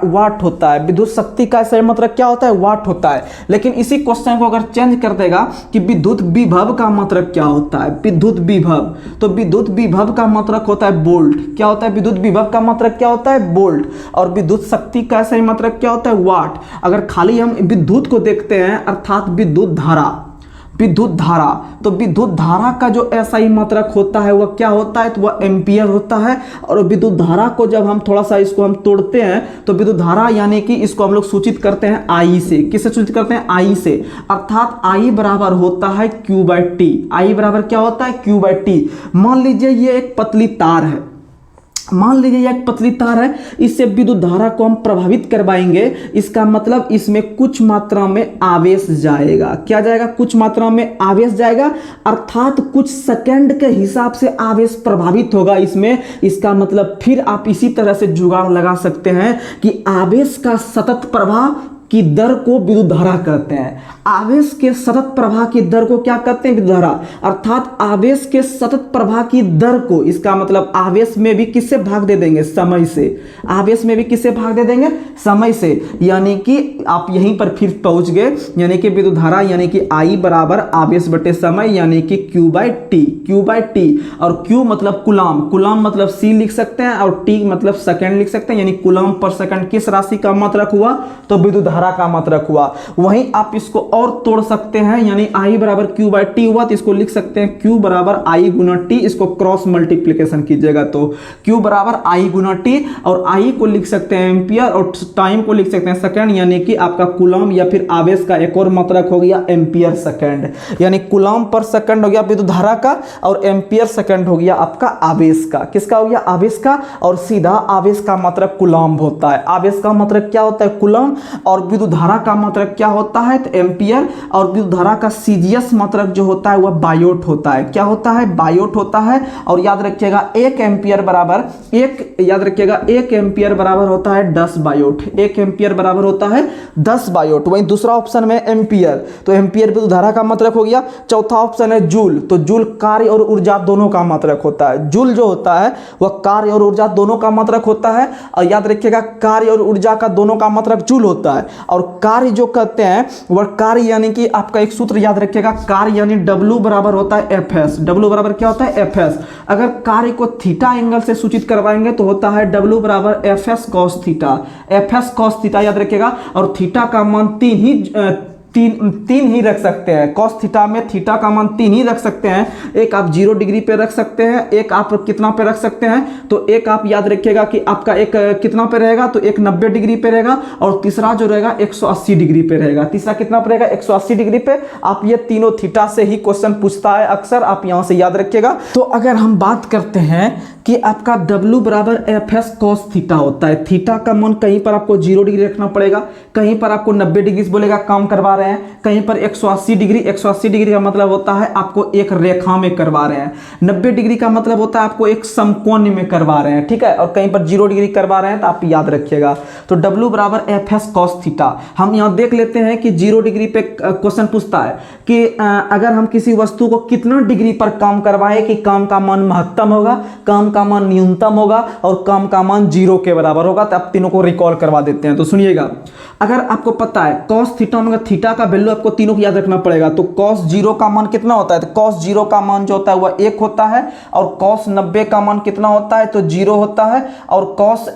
वाट होता है। विद्युत शक्ति का एसआई मात्रक क्या होता है? वाट होता है। लेकिन इसी क्वेश्चन को अगर चेंज कर देगा कि विद्युत विभव का मात्रक क्या होता है? विद्युत विभव, तो विद्युत विभव का मात्रक होता है वोल्ट। क्या होता है? विद्युत विभव का मात्रक क्या होता है? वोल्ट। और विद्युत शक्ति का एसआई मात्रक क्या होता है? वाट। अगर खाली हम विद्युत को देखते हैं, अर्थात विद्युत धारा, विद्युत धारा, तो विद्युत धारा का जो एसआई मात्रक होता है वह क्या होता है? तो वह एम्पियर होता है। और विद्युत धारा को जब हम थोड़ा सा इसको हम तोड़ते हैं तो विद्युत धारा यानी कि इसको हम लोग सूचित करते हैं आई से। किससे सूचित करते हैं? आई से। अर्थात आई बराबर होता है क्यू बाई टी। आई बराबर क्या होता है? Q by T. मान लीजिए ये एक पतली तार है, मान लीजिए यह एक पतली तार है, इससे विद्युत धारा को हम प्रभावित करवाएंगे। इसका मतलब इसमें कुछ मात्रा में आवेश जाएगा। क्या जाएगा? कुछ मात्रा में आवेश जाएगा, अर्थात कुछ सेकंड के हिसाब से आवेश प्रभावित होगा इसमें। इसका मतलब फिर आप इसी तरह से जुगाड़ लगा सकते हैं कि आवेश का सतत प्रवाह की दर को विद्युत धारा कहते हैं। आवेश के सतत प्रवाह की दर को क्या कहते हैं? विद्युत धारा। अर्थात आवेश के सतत प्रवाह की दर को, इसका मतलब आवेश में भी किससे भाग दे देंगे? समय से। आवेश में भी किससे भाग दे देंगे? समय से। यानी कि आप यहीं पर फिर पहुंच गए, यानी कि विद्युत धारा यानी कि I बराबर आवेश बटे समय यानी कि Q/T। Q/T और Q मतलब कुलाम, कुलाम मतलब C लिख सकते हैं और T मतलब सेकंड लिख सकते हैं, यानी कुलाम पर सेकंड किस राशि का मात्रक हुआ? तो विद्युत धारा का मात्रक हुआ। वहीं आप इसको और तोड़ सकते हैं, यानी I बराबर Q/T हुआ तो इसको लिख सकते हैं Q बराबर I गुना T, इसको क्रॉस मल्टीप्लीकेशन कीजिएगा तो Q बराबर I गुना T, और I को लिख सकते हैं एम्पियर और टाइम को लिख सकते हैं सेकंड, यानी कि आपका कुलाम या फिर आवेश का एक और मात्रक हो गया एम्पियर सेकंड। यानी कुलाम पर सेकंड हो गया विद्युत धारा का और एम्पियर सेकंड हो गया आपका आवेश का। किसका हो गया? आवेश का। और सीधा आवेश का मात्रक कुलाम होता है। आवेश का मात्रक क्या होता है? कुलाम। और विद्युत धारा का मात्रक क्या होता है? तो एम्पियर। और विद्युत धारा का सीजीएस मात्रक जो होता है वह बायोट होता है। क्या होता है? बायोट होता है। और याद रखिएगा 1 एम्पियर बराबर याद रखिएगा 1 एम्पियर बराबर होता है 10 बायोट। 1 एम्पियर बराबर होता है 10 बायोट। वहीं दूसरा ऑप्शन में एम्पियर, तो एम्पियर विद्युत धारा का मात्रक हो गया। चौथा ऑप्शन है जूल, तो जूल कार्य और ऊर्जा दोनों का मात्रक होता है। जूल जो होता है वह कार्य और ऊर्जा दोनों का मात्रक होता है। और याद रखिएगा कार्य और ऊर्जा का दोनों का मात्रक जूल होता है। और कार्य जो कहते हैं वह कार्य यानी कि आपका एक सूत्र याद रखिएगा, कार्य यानी W बराबर होता है Fs। W बराबर क्या होता है? Fs। अगर कार्य को थीटा एंगल से सूचित करवाएंगे तो होता है W बराबर Fs cos theta. Fs cos theta याद रखिएगा। और थीटा का मान तीन ही रख सकते हैं। कॉस थीटा में थीटा का मान 3 ही रख सकते हैं। एक आप 0 डिग्री पे रख सकते हैं, एक आप कितना पे रख सकते हैं? तो एक आप याद रखिएगा कि आपका एक कितना पे रहेगा? तो एक 90 डिग्री पे रहेगा और तीसरा जो रहेगा 180 डिग्री पे रहेगा। तीसरा कितना पे रहेगा? 180 डिग्री पे। आप ये तीनों थीटा से ही क्वेश्चन पूछता है अक्सर, आप यहां से याद रखिएगा। तो अगर हम बात करते हैं कि आपका W बराबर Fs cos थीटा होता है। थीटा का मान कहीं पर आपको 0 डिग्री रखना पड़ेगा, कहीं पर आपको 90 डिग्री बोलेगा काम करवा रहे हैं, कहीं पर 180 डिग्री। 180 डिग्री का मतलब होता है आपको एक रेखा में करवा रहे हैं। 90 डिग्री का मतलब होता है आपको एक समकोण में करवा रहे हैं, ठीक है। और कहीं पर 0 डिग्री करवा रहे हैं तो आप याद रखिएगा। तो W बराबर Fs cos थीटा। हम यहाँ देख लेते हैं कि 0 डिग्री पे क्वेश्चन पूछता है कि अगर हम किसी वस्तु को कितना डिग्री पर काम करवाए कि काम का मान महत्तम होगा, काम का मान न्यूनतम होगा और काम का मान 0 के बराबर होगा। तो आप तीनों को रिकॉल करवा देते हैं। तो सुनिएगा, अगर आपको पता है cos थीटा में थीटा का वैल्यू आपको तीनों को याद रखना पड़ेगा। तो cos 0 का मान कितना होता है? तो cos 0 का मान जो होता है वह 1 होता है। और cos 90 का मान कितना होता है? तो 0 होता है। और cos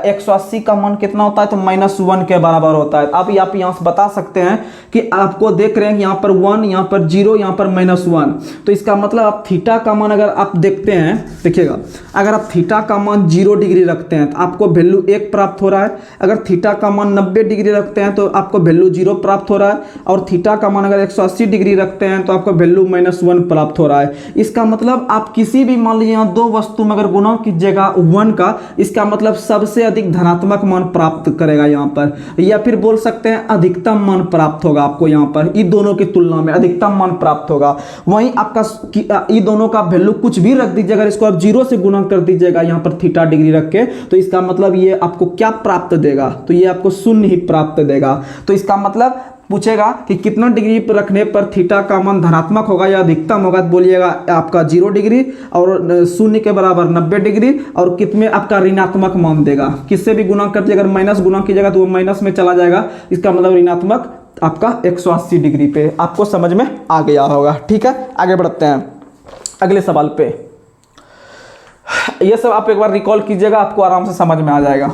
180 का मान कितना होता है? तो -1 के बराबर होता है। आप यहाँ से बता सकते हैं कि आपको देख रहे हैं कि यहाँ पर 1, यहाँ पर 0, यहाँ पर -1। तो इसका मतलब आप थीटा का मान अगर आप देखते हैं, देखिएगा, अगर आप थीटा का मान 0 डिग्री रखते हैं तो आपको वैल्यू 1 प्राप्त हो रहा है। अगर थीटा का मान 90 डिग्री रखते हैं तो आपको वैल्यू 0 प्राप्त हो रहा है। और थीटा का मान अगर 180 डिग्री रखते हैं तो आपको वैल्यू -1 प्राप्त हो रहा है। इसका मतलब आप किसी भी मान लीजिए यहाँ दो वस्तु में अगर गुणा कीजिएगा 1 का, इसका मतलब सबसे अधिक धनात्मक मान प्राप्त करेगा यहाँ पर, या फिर बोल सकते हैं अधिकतम मान प्राप्त होगा आपको यहाँ पर। इन दोनों की तुलना में अधिकतम मान प्राप्त होगा। वहीं आपका इन दोनों का वैल्यू कुछ भी रख दीजिए, अगर इसको आप 0 से गुणा कर दीजिएगा यहाँ पर थीटा डिग्री रख के, तो इसका मतलब ये आपको क्या प्राप्त देगा? तो ये आपको 0 ही प्राप्त देगा। तो इसका मतलब पूछेगा कि कितना डिग्री पर रखने पर थीटा का मान धनात्मक होगा या अधिकतम होगा, तो बोलिएगा आपका 0 डिग्री और 0 के बराबर 90 डिग्री और कितने आपका ऋणात्मक मान देगा। किससे भी गुना कर दिया, अगर माइनस गुना कीजिएगा तो वो माइनस में चला जाएगा। इसका मतलब ऋणात्मक आपका 180 डिग्री पे। आपको समझ में आ गया होगा, ठीक है। आगे बढ़ते हैं अगले सवाल पे। ये सब आप एक बार रिकॉल कीजिएगा, आपको आराम से समझ में आ जाएगा।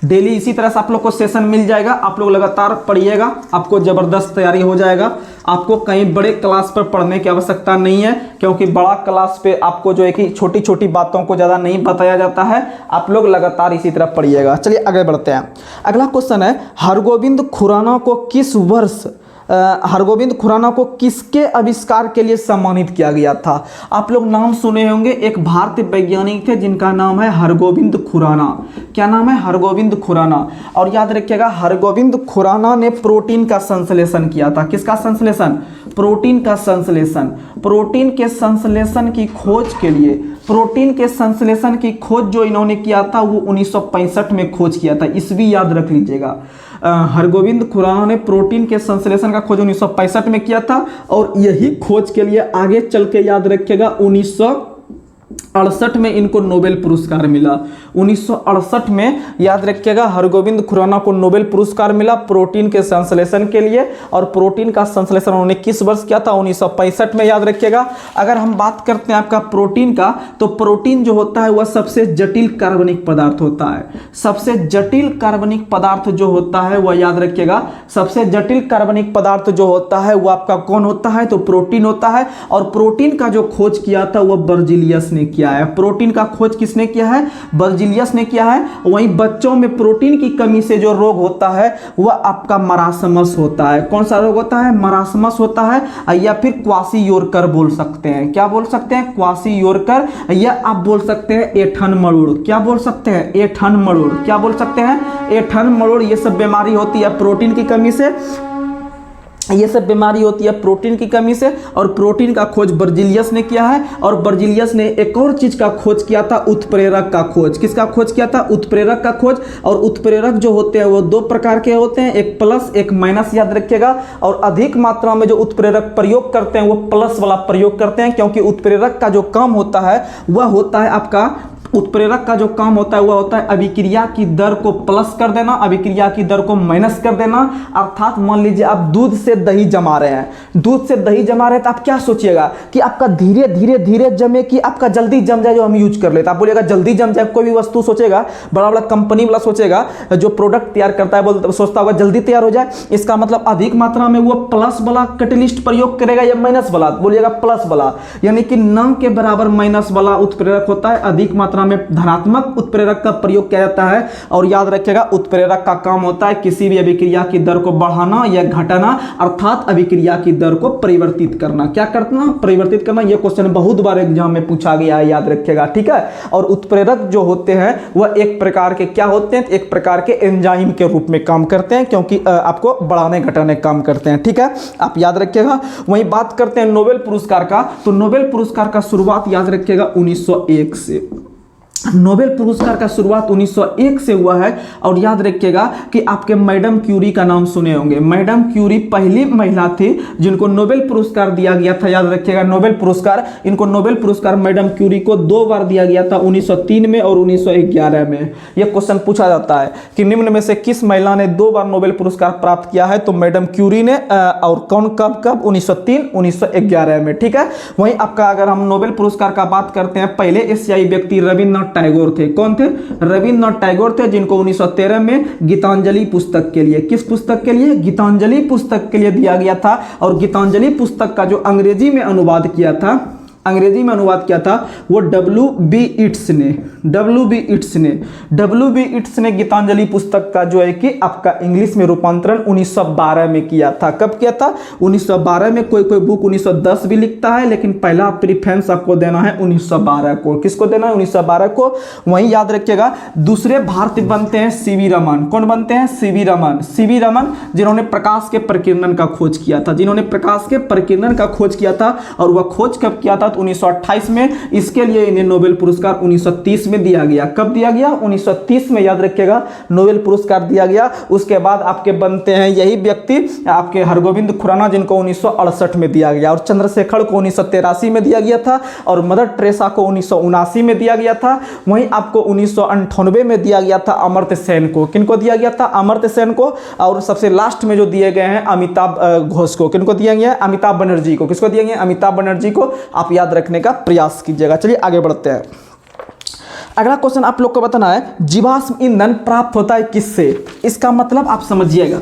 डेली इसी तरह से आप लोग को सेशन मिल जाएगा, आप लोग लगातार पढ़िएगा, आपको ज़बरदस्त तैयारी हो जाएगा। आपको कहीं बड़े क्लास पर पढ़ने की आवश्यकता नहीं है, क्योंकि बड़ा क्लास पे आपको जो है कि छोटी छोटी बातों को ज़्यादा नहीं बताया जाता है। आप लोग लगातार इसी तरह पढ़िएगा। चलिए आगे बढ़ते हैं। अगला क्वेश्चन है, हरगोविंद खुराना को किस वर्ष हरगोविंद खुराना को किसके आविष्कार के लिए सम्मानित किया गया था? आप लोग नाम सुने होंगे, एक भारतीय वैज्ञानिक थे जिनका नाम है हरगोविंद खुराना। क्या नाम है? हरगोविंद खुराना। और याद रखिएगा, हरगोविंद खुराना ने प्रोटीन का संश्लेषण किया था। किसका संश्लेषण? प्रोटीन का संश्लेषण। प्रोटीन के संश्लेषण की खोज के लिए प्रोटीन के संश्लेषण की खोज जो इन्होंने किया था वो 1965 में खोज किया था, ईस्वी याद रख लीजिएगा। हरगोविंद खुराना ने प्रोटीन के संश्लेषण का खोज 1965 में किया था, और यही खोज के लिए आगे चल के याद रखिएगा 1968 में इनको नोबेल पुरस्कार मिला। 1968 में याद रखिएगा हरगोविंद खुराना को नोबेल पुरस्कार मिला प्रोटीन के संश्लेषण के लिए। और प्रोटीन का संश्लेषण उन्होंने किस वर्ष किया था? 1965 में याद रखिएगा। अगर हम बात करते हैं आपका प्रोटीन का, तो प्रोटीन जो होता है वह सबसे जटिल कार्बनिक पदार्थ होता है। सबसे जटिल कार्बनिक पदार्थ जो होता है वह याद रखिएगा, सबसे जटिल कार्बनिक पदार्थ जो होता है वह आपका कौन होता है? तो प्रोटीन होता है। और प्रोटीन का जो खोज किया था वह बर्जीलियस ने किया है। प्रोटीन का खोज किसने किया है? बर्जीलियस ने किया है। वहीं बच्चों में प्रोटीन की कमी से जो रोग होता है वह आपका मरासमस होता है। कौन सा रोग होता है? मरासमस होता है, या फिर क्वासी-योरकर बोल सकते हैं। क्या बोल सकते हैं? क्वासी-योरकर, या आप बोल सकते हैं एठन मरुड़। क्या बोल सकते हैं? एठन मरुड़। क्या बोल सकते हैं? एठन मरुड़। ये सब बीमारी होती है प्रोटीन की कमी से, ये सब बीमारी होती है प्रोटीन की कमी से। और प्रोटीन का खोज बर्जीलियस ने किया है। और बर्जीलियस ने एक और चीज का खोज किया था, उत्प्रेरक का खोज। किसका खोज किया था? उत्प्रेरक का खोज। और उत्प्रेरक जो होते हैं वो दो प्रकार के होते हैं, एक प्लस एक माइनस, याद रखिएगा। और अधिक मात्रा में जो उत्प्रेरक प्रयोग करते हैं वो प्लस वाला प्रयोग करते हैं, क्योंकि उत्प्रेरक का जो काम होता है वह होता है आपका, उत्प्रेरक का जो काम होता है वह होता है अभिक्रिया की दर को प्लस कर देना, अभिक्रिया की दर को माइनस कर देना। अर्थात मान लीजिए आप दूध से दही जमा रहे हैं, दूध से दही जमा रहे हैं, तो आप क्या सोचिएगा कि आपका धीरे धीरे धीरे जमे कि आपका जल्दी जम जाए, जो हम यूज कर लेते हैं। आप बोलिएगा जल्दी जम जाए, कोई भी वस्तु सोचेगा, बड़ा बड़ा कंपनी वाला सोचेगा, जो प्रोडक्ट तैयार करता है बोलता सोचता होगा जल्दी तैयार हो जाए। इसका मतलब अधिक मात्रा में वो प्लस वाला कैटेलिस्ट प्रयोग करेगा या माइनस वाला? बोलिएगा प्लस वाला, यानी कि न के बराबर माइनस वाला उत्प्रेरक होता है। अधिक मात्रा में धनात्मक उत्प्रेरक का प्रयोग किया जाता है। और याद रखिएगा उत्प्रेरक का काम होता है किसी भी अभिक्रिया की दर को बढ़ाना या घटाना, अर्थात अभिक्रिया की दर को परिवर्तित करना। क्या करना? परिवर्तित करना। यह क्वेश्चन बहुत बार एग्जाम में पूछा गया है, याद रखिएगा, ठीक है। और उत्प्रेरक जो होते हैं वह एक प्रकार के क्या होते हैं? एक प्रकार के एंजाइम के रूप में काम करते हैं, क्योंकि आपको बढ़ाने घटाने काम करते हैं, ठीक है, आप याद रखिएगा। वहीं बात करते हैं नोबेल पुरस्कार का, तो नोबेल पुरस्कार का शुरुआत याद रखिएगा 1901 से। नोबेल पुरस्कार का शुरुआत 1901 से हुआ है। और याद रखिएगा कि आपके मैडम क्यूरी का नाम सुने होंगे। मैडम क्यूरी पहली महिला थी जिनको नोबेल पुरस्कार दिया गया था, याद रखिएगा। नोबेल पुरस्कार, इनको नोबेल पुरस्कार मैडम क्यूरी को 2 बार दिया गया था, 1903 में और 1911 में। यह क्वेश्चन पूछा जाता है कि निम्न में से किस महिला ने 2 बार नोबेल पुरस्कार प्राप्त किया है? तो मैडम क्यूरी ने। और कौन, कब कब? 1903, 1911 में, ठीक है। वहीं आपका अगर हम नोबेल पुरस्कार का बात करते हैं, पहले एशियाई व्यक्ति रविन्द्रनाथ टैगोर थे। कौन थे? रविन्द्रनाथ टैगोर थे, जिनको 1913 में गीतांजलि पुस्तक के लिए, किस पुस्तक के लिए? गीतांजलि पुस्तक के लिए दिया गया था। और गीतांजलि पुस्तक का जो अंग्रेजी में अनुवाद किया था, अंग्रेजी में अनुवाद किया था वो W.B. इट्स ने गीतांजलि पुस्तक का जो है कि आपका इंग्लिश में रूपांतरण 1912 में किया था। कब किया था? 1912 में। कोई कोई बुक 1910 भी लिखता है, लेकिन पहला प्रीफरेंस आपको देना है 1912 को। किसको देना है? 1912 को। वहीं याद रखिएगा दूसरे भारतीय बनते हैं सीवी रमन। कौन बनते हैं? सीवी रमन। सीवी रमन जिन्होंने प्रकाश के प्रकीर्णन का खोज किया था, जिन्होंने प्रकाश के प्रकीर्णन का खोज किया था। और वह खोज कब किया था? 1928 में। इसके लिए इन्हें नोबेल पुरस्कार 1930 में दिया गया। कब दिया गया? 1930 में, याद रखिएगा, नोबेल पुरस्कार दिया गया। उसके बाद आपके बनते हैं यही व्यक्ति आपके हरगोविंद खुराना, जिनको 1968 में दिया गया। और चंद्रशेखर को 1983 में दिया गया था। और मदर टेरेसा को 1979 में दिया गया था। वहीं आपको 1998 में दिया गया था अमर्त्य सेन को। किनको दिया गया था? अमर्त्य सेन को। और सबसे लास्ट में जो दिए गए हैं अमिताभ घोष को। किनको दिया गया? अमिताभ बनर्जी को। किसको दिया गया? अमिताभ बनर्जी को। आप याद रखने का प्रयास कीजिएगा। चलिए आगे बढ़ते हैं। अगला क्वेश्चन आप लोग को बताना है, जीवाश्म ईंधन प्राप्त होता है किससे? इसका मतलब आप समझिएगा।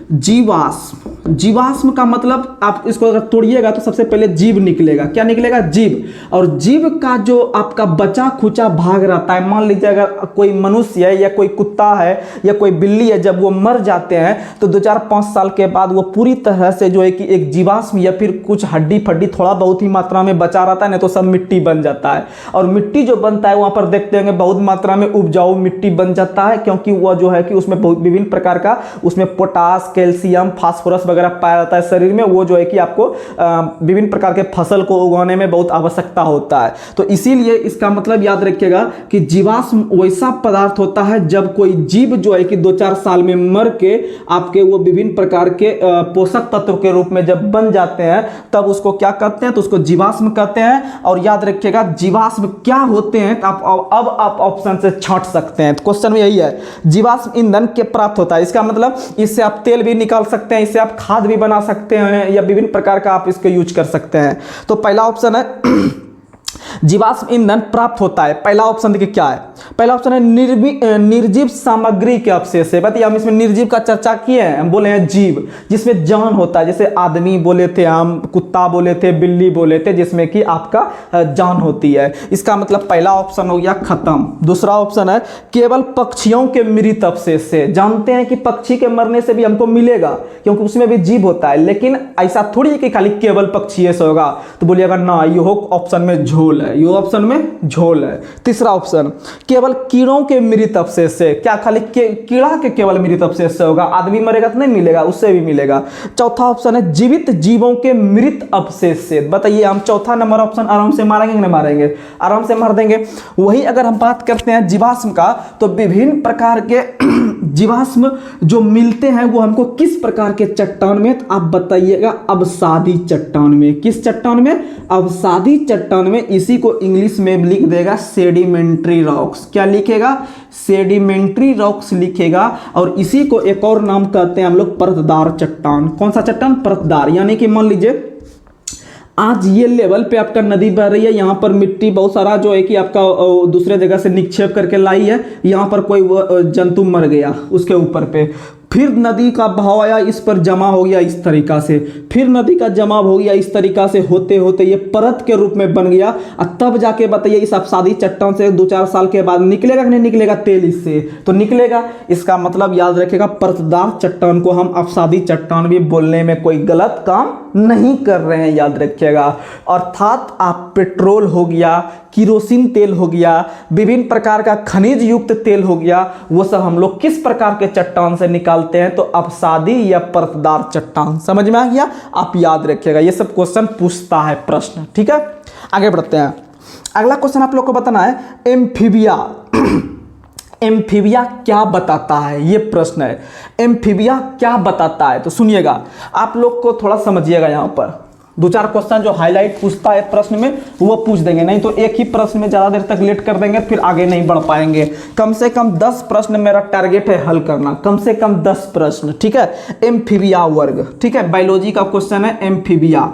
जीवाश्म का मतलब आप इसको अगर तोड़िएगा तो सबसे पहले जीव निकलेगा। क्या निकलेगा? जीव। और जीव का जो आपका बचा खुचा भाग रहता है, मान लीजिए अगर कोई मनुष्य है या कोई कुत्ता है या कोई बिल्ली है, जब वो मर जाते हैं तो 2-4-5 साल के बाद वो पूरी तरह से जो है कि एक जीवाश्म या फिर कुछ हड्डी फड्डी थोड़ा बहुत ही मात्रा में बचा रहता है, नहीं तो सब मिट्टी बन जाता है। और मिट्टी जो बनता है वहाँ पर देखते होंगे बहुत मात्रा में उपजाऊ मिट्टी बन जाता है, क्योंकि वह जो है कि उसमें बहुत विभिन्न प्रकार का उसमें पोटास, कैल्शियम, फास्फोरस वगैरह पाया जाता है शरीर में, वो जो है कि आपको विभिन्न प्रकार के फसल को उगाने में बहुत आवश्यकता होता है। तो इसीलिए इसका मतलब याद रखिएगा कि जीवाश्म वैसा पदार्थ होता है जब कोई जीव जो है कि 2-4 साल में मर के आपके वो विभिन्न प्रकार के पोषक तत्व के रूप में जब बन जाते हैं तब उसको क्या कहते हैं, तो उसको जीवाश्म कहते हैं। और याद रखिएगा जीवाश्म क्या होते हैं, तो आप ऑप्शन से छांट सकते हैं। तो क्वेश्चन में यही है, जीवाश्म ईंधन के प्राप्त होता है, इसका मतलब इससे आप तेल भी निकाल सकते हैं, इससे आप खाद भी बना सकते हैं, या विभिन्न प्रकार का आप इसको यूज कर सकते हैं। तो पहला ऑप्शन है जीवाश्म ईंधन प्राप्त होता है। पहला ऑप्शन देखिए क्या है, पहला ऑप्शन है निर्जीव सामग्री के अवशेष से। बताइए, हम इसमें निर्जीव का चर्चा किए हैं, हम बोले हैं जीव जिसमें जान होता है, जैसे आदमी बोले थे हम, कुत्ता बोले थे, बिल्ली बोले थे, जिसमें कि आपका जान होती है। इसका मतलब पहला ऑप्शन हो गया खत्म। दूसरा ऑप्शन है केवल पक्षियों के मृत अवशेष से। जानते हैं कि पक्षी के मरने से भी हमको मिलेगा, क्योंकि उसमें भी जीव होता है, लेकिन ऐसा थोड़ी है कि खाली केवल पक्षी से होगा। तो बोलिएगा ना, ये ऑप्शन में झोल है, ये ऑप्शन में झोल है। तीसरा ऑप्शन केवल कीड़ों के मृत अवशेष से। क्या खाली कीड़ा के केवल मृत अवशेष से होगा? आदमी मरेगा तो नहीं मिलेगा, उससे भी मिलेगा। चौथा ऑप्शन है जीवित जीवों के मृत अवशेष से। बताइए, हम चौथा नंबर ऑप्शन आराम से मारेंगे कि नहीं मारेंगे? आराम से मार देंगे। वही अगर हम बात करते हैं जीवाश्म का, तो विभिन्न प्रकार के जीवाश्म जो मिलते हैं वो हमको किस प्रकार के चट्टान में? तो आप बताइएगा, अवसादी चट्टान में। किस चट्टान में? अवसादी चट्टान में। इसी को इंग्लिश में लिख देगा सेडिमेंट्री रॉक्स। क्या लिखेगा? सेडिमेंट्री रॉक्स लिखेगा। और इसी को एक और नाम कहते हैं हम लोग परतदार चट्टान। कौन सा चट्टान? परतदार। यानी कि मान लीजिए आज ये लेवल पे आपका नदी बह रही है, यहाँ पर मिट्टी बहुत सारा जो है कि आपका दूसरे जगह से निक्षेप करके लाई है, यहाँ पर कोई जंतु मर गया उसके ऊपर पे, फिर नदी का बहाव आया, इस पर जमा हो गया इस तरीका से, फिर नदी का जमा हो गया इस तरीका से, होते होते ये परत के रूप में बन गया। और तब जाके बताइए इस अवसादी चट्टान से 2-4 साल के बाद निकलेगा कि नहीं निकलेगा तेल? इससे तो निकलेगा। इसका मतलब याद रखेगा, परतदार चट्टान को हम अवसादी चट्टान भी बोलने में कोई गलत काम नहीं कर रहे हैं, याद रखिएगा। अर्थात आप पेट्रोल हो गया, किरोसिन तेल हो गया, विभिन्न प्रकार का खनिज युक्त तेल हो गया, वो सब हम लोग किस प्रकार के चट्टान से निकालते हैं? तो अवसादी या परतदार चट्टान। समझ में आ गया? आप याद रखिएगा, ये सब क्वेश्चन पूछता है प्रश्न। ठीक है, आगे बढ़ते हैं। अगला क्वेश्चन आप लोग को बताना है एम्फीबिया। एम्फीबिया क्या बताता है? ये प्रश्न है, एम्फीबिया क्या बताता है? तो सुनिएगा, आप लोग को थोड़ा समझिएगा। यहाँ पर 2-4 क्वेश्चन जो हाईलाइट पूछता है प्रश्न में वो पूछ देंगे, नहीं तो एक ही प्रश्न में ज़्यादा देर तक लेट कर देंगे, फिर आगे नहीं बढ़ पाएंगे। कम से कम 10 प्रश्न मेरा टारगेट है हल करना, कम से कम 10 प्रश्न। ठीक है, एम्फीबिया वर्ग। ठीक है, बायोलॉजी का क्वेश्चन है एम्फीबिया।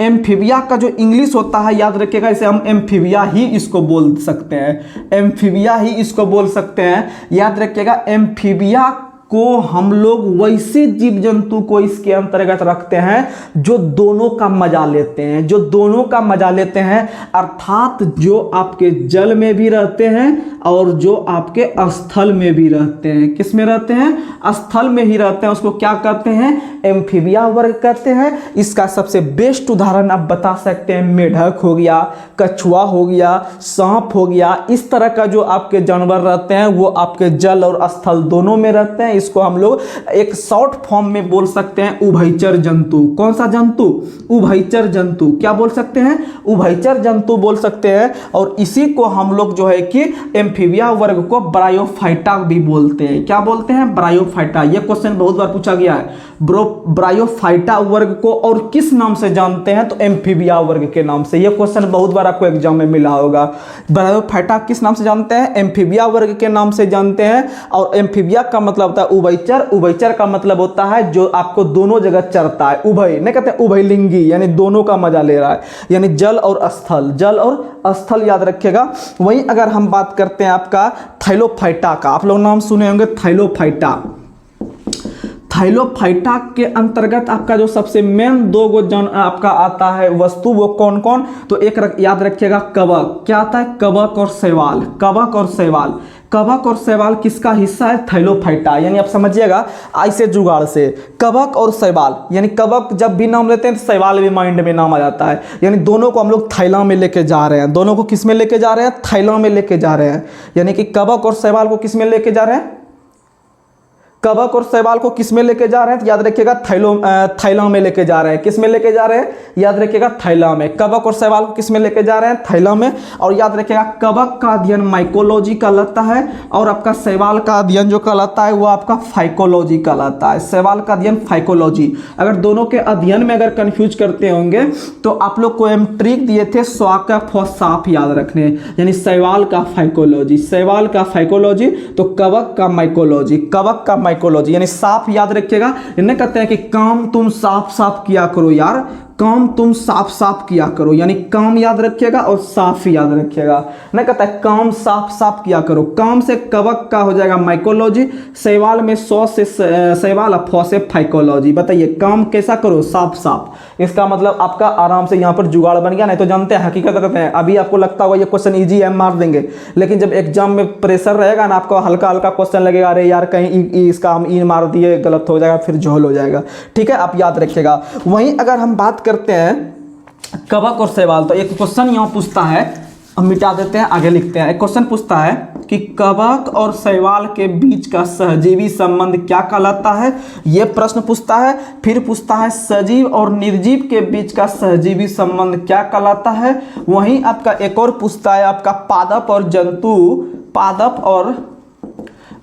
एम्फीबिया का जो इंग्लिश होता है याद रखिएगा, इसे हम एम्फीबिया ही इसको बोल सकते हैं, एम्फीबिया ही इसको बोल सकते हैं। याद रखिएगा, एम्फीबिया को हम लोग वैसे जीव जंतु को इसके अंतर्गत रखते हैं जो दोनों का मजा लेते हैं, जो दोनों का मजा लेते हैं। अर्थात जो आपके जल में भी रहते हैं और जो आपके स्थल में भी रहते हैं। किस में रहते हैं? स्थल में ही रहते हैं। उसको क्या कहते हैं? एम्फीबिया वर्ग कहते हैं। इसका सबसे बेस्ट उदाहरण आप बता सकते हैं, मेढक हो गया, कछुआ हो गया, सांप हो गया। इस तरह का जो आपके जानवर रहते हैं वो आपके जल और स्थल दोनों में रहते हैं। इसको हम लोग एक शॉर्ट फॉर्म में बोल सकते हैं उभयचर जंतु। कौन सा जंतु? उभयचर जंतु। क्या बोल सकते हैं? उभयचर जंतु बोल सकते हैं। और इसी को हम लोग जो है कि एम्फीबिया वर्ग को ब्रायोफाइटा भी बोलते हैं। क्या बोलते हैं? ब्रायोफाइटा। यह क्वेश्चन बहुत बार पूछा गया है। ब्रायोफाइटा वर्ग को और किस नाम से जानते हैं? तो एम्फीबिया वर्ग के नाम से। यह क्वेश्चन बहुत बार आपको एग्जाम में मिला होगा। ब्रायोफाइटा किस नाम से जानते हैं? एम्फीबिया वर्ग के नाम से जानते हैं। और एम्फीबिया का मतलब होता है उभयचर। उभयचर का मतलब होता है जो आपको दोनों जगह चरता है। उभय नहीं कहते, उभयलिंगी, यानी दोनों का मजा ले रहा है, यानी जल और स्थल। जल और स्थल याद रखिएगा। वहीं अगर हम बात करते हैं आपका थाइलोफाइटा का, आप लोग नाम सुने होंगे थाइलोफाइटा। थाइलोफाइटा के अंतर्गत आपका जो सबसे मेन 2 गो जन आपका आता है वस्तु, वो कौन कौन? तो एक याद रखिएगा, कवक। क्या आता है? कवक और शैवाल। कवक और शैवाल। कवक और शैवाल किसका हिस्सा है? थाइलोफाइटा। यानी आप समझिएगा ऐसे जुगाड़ से, कवक और शैवाल, यानी कवक जब भी नाम लेते हैं तो शैवाल भी माइंड में नाम आ जाता है। यानी दोनों को हम लोग थाईला में लेके जा रहे हैं। दोनों को किस में लेके जा रहे हैं? थाईला में लेके जा रहे हैं। यानी कि कवक और शैवाल को किस में लेके जा रहे हैं? कवक और शैवाल को किस में लेके जा रहे हैं? तो याद रखिएगा थैला में लेके जा रहे हैं। किस में लेके जा रहे हैं? याद रखिएगा थैला में। कवक और शैवाल को किस में लेके जा रहे हैं? थैला में। और याद रखिएगा कवक का अध्ययन माइकोलॉजी कहलाता है और आपका शैवाल का अध्ययन जो कहलाता है वो आपका फाइकोलॉजी कहलाता है। शैवाल का अध्ययन फाइकोलॉजी। अगर दोनों के अध्ययन में अगर कंफ्यूज करते होंगे तो आप लोग को हम ट्रिक दिए थे स्वाकफ और साफ याद रखने, यानी शैवाल का फाइकोलॉजी, शैवाल का फाइकोलॉजी तो कवक का माइकोलॉजी, कवक का माइकोलॉजी यानी साफ याद रखिएगा। इन्हें कहते हैं कि काम तुम साफ साफ किया करो यार, काम तुम साफ साफ किया करो, यानी काम याद रखिएगा और साफ याद रखिएगा। नहीं कहता है काम साफ साफ किया करो। काम से कवक का हो जाएगा माइकोलॉजी, शैवाल में सौ से शैवाल और फौ से फाइकोलॉजी। बताइए काम कैसा करो? साफ साफ। इसका मतलब आपका आराम से यहाँ पर जुगाड़ बन गया। नहीं तो जानते हैं हकीकत करते हैं, अभी आपको लगता होगा ये क्वेश्चन ईजी है मार देंगे, लेकिन जब एग्जाम में प्रेशर रहेगा ना आपको हल्का हल्का क्वेश्चन लगेगा, अरे यार कहीं इसका हम ई मार दिए गलत हो जाएगा, फिर झोल हो जाएगा। ठीक है, आप याद रखिएगा। वहीं अगर हम बात करते हैं कवक और शैवाल, तो एक क्वेश्चन यहाँ पूछता है, हम मिटा देते हैं आगे लिखते हैं। एक क्वेश्चन पूछता है कि कवक और शैवाल के बीच का सहजीवी संबंध क्या कहलाता है? यह प्रश्न पूछता है। फिर पूछता है सजीव और निर्जीव के बीच का सहजीवी संबंध क्या कहलाता है? वहीं आपका एक और पूछता है आपका पादप और जंतु, पादप और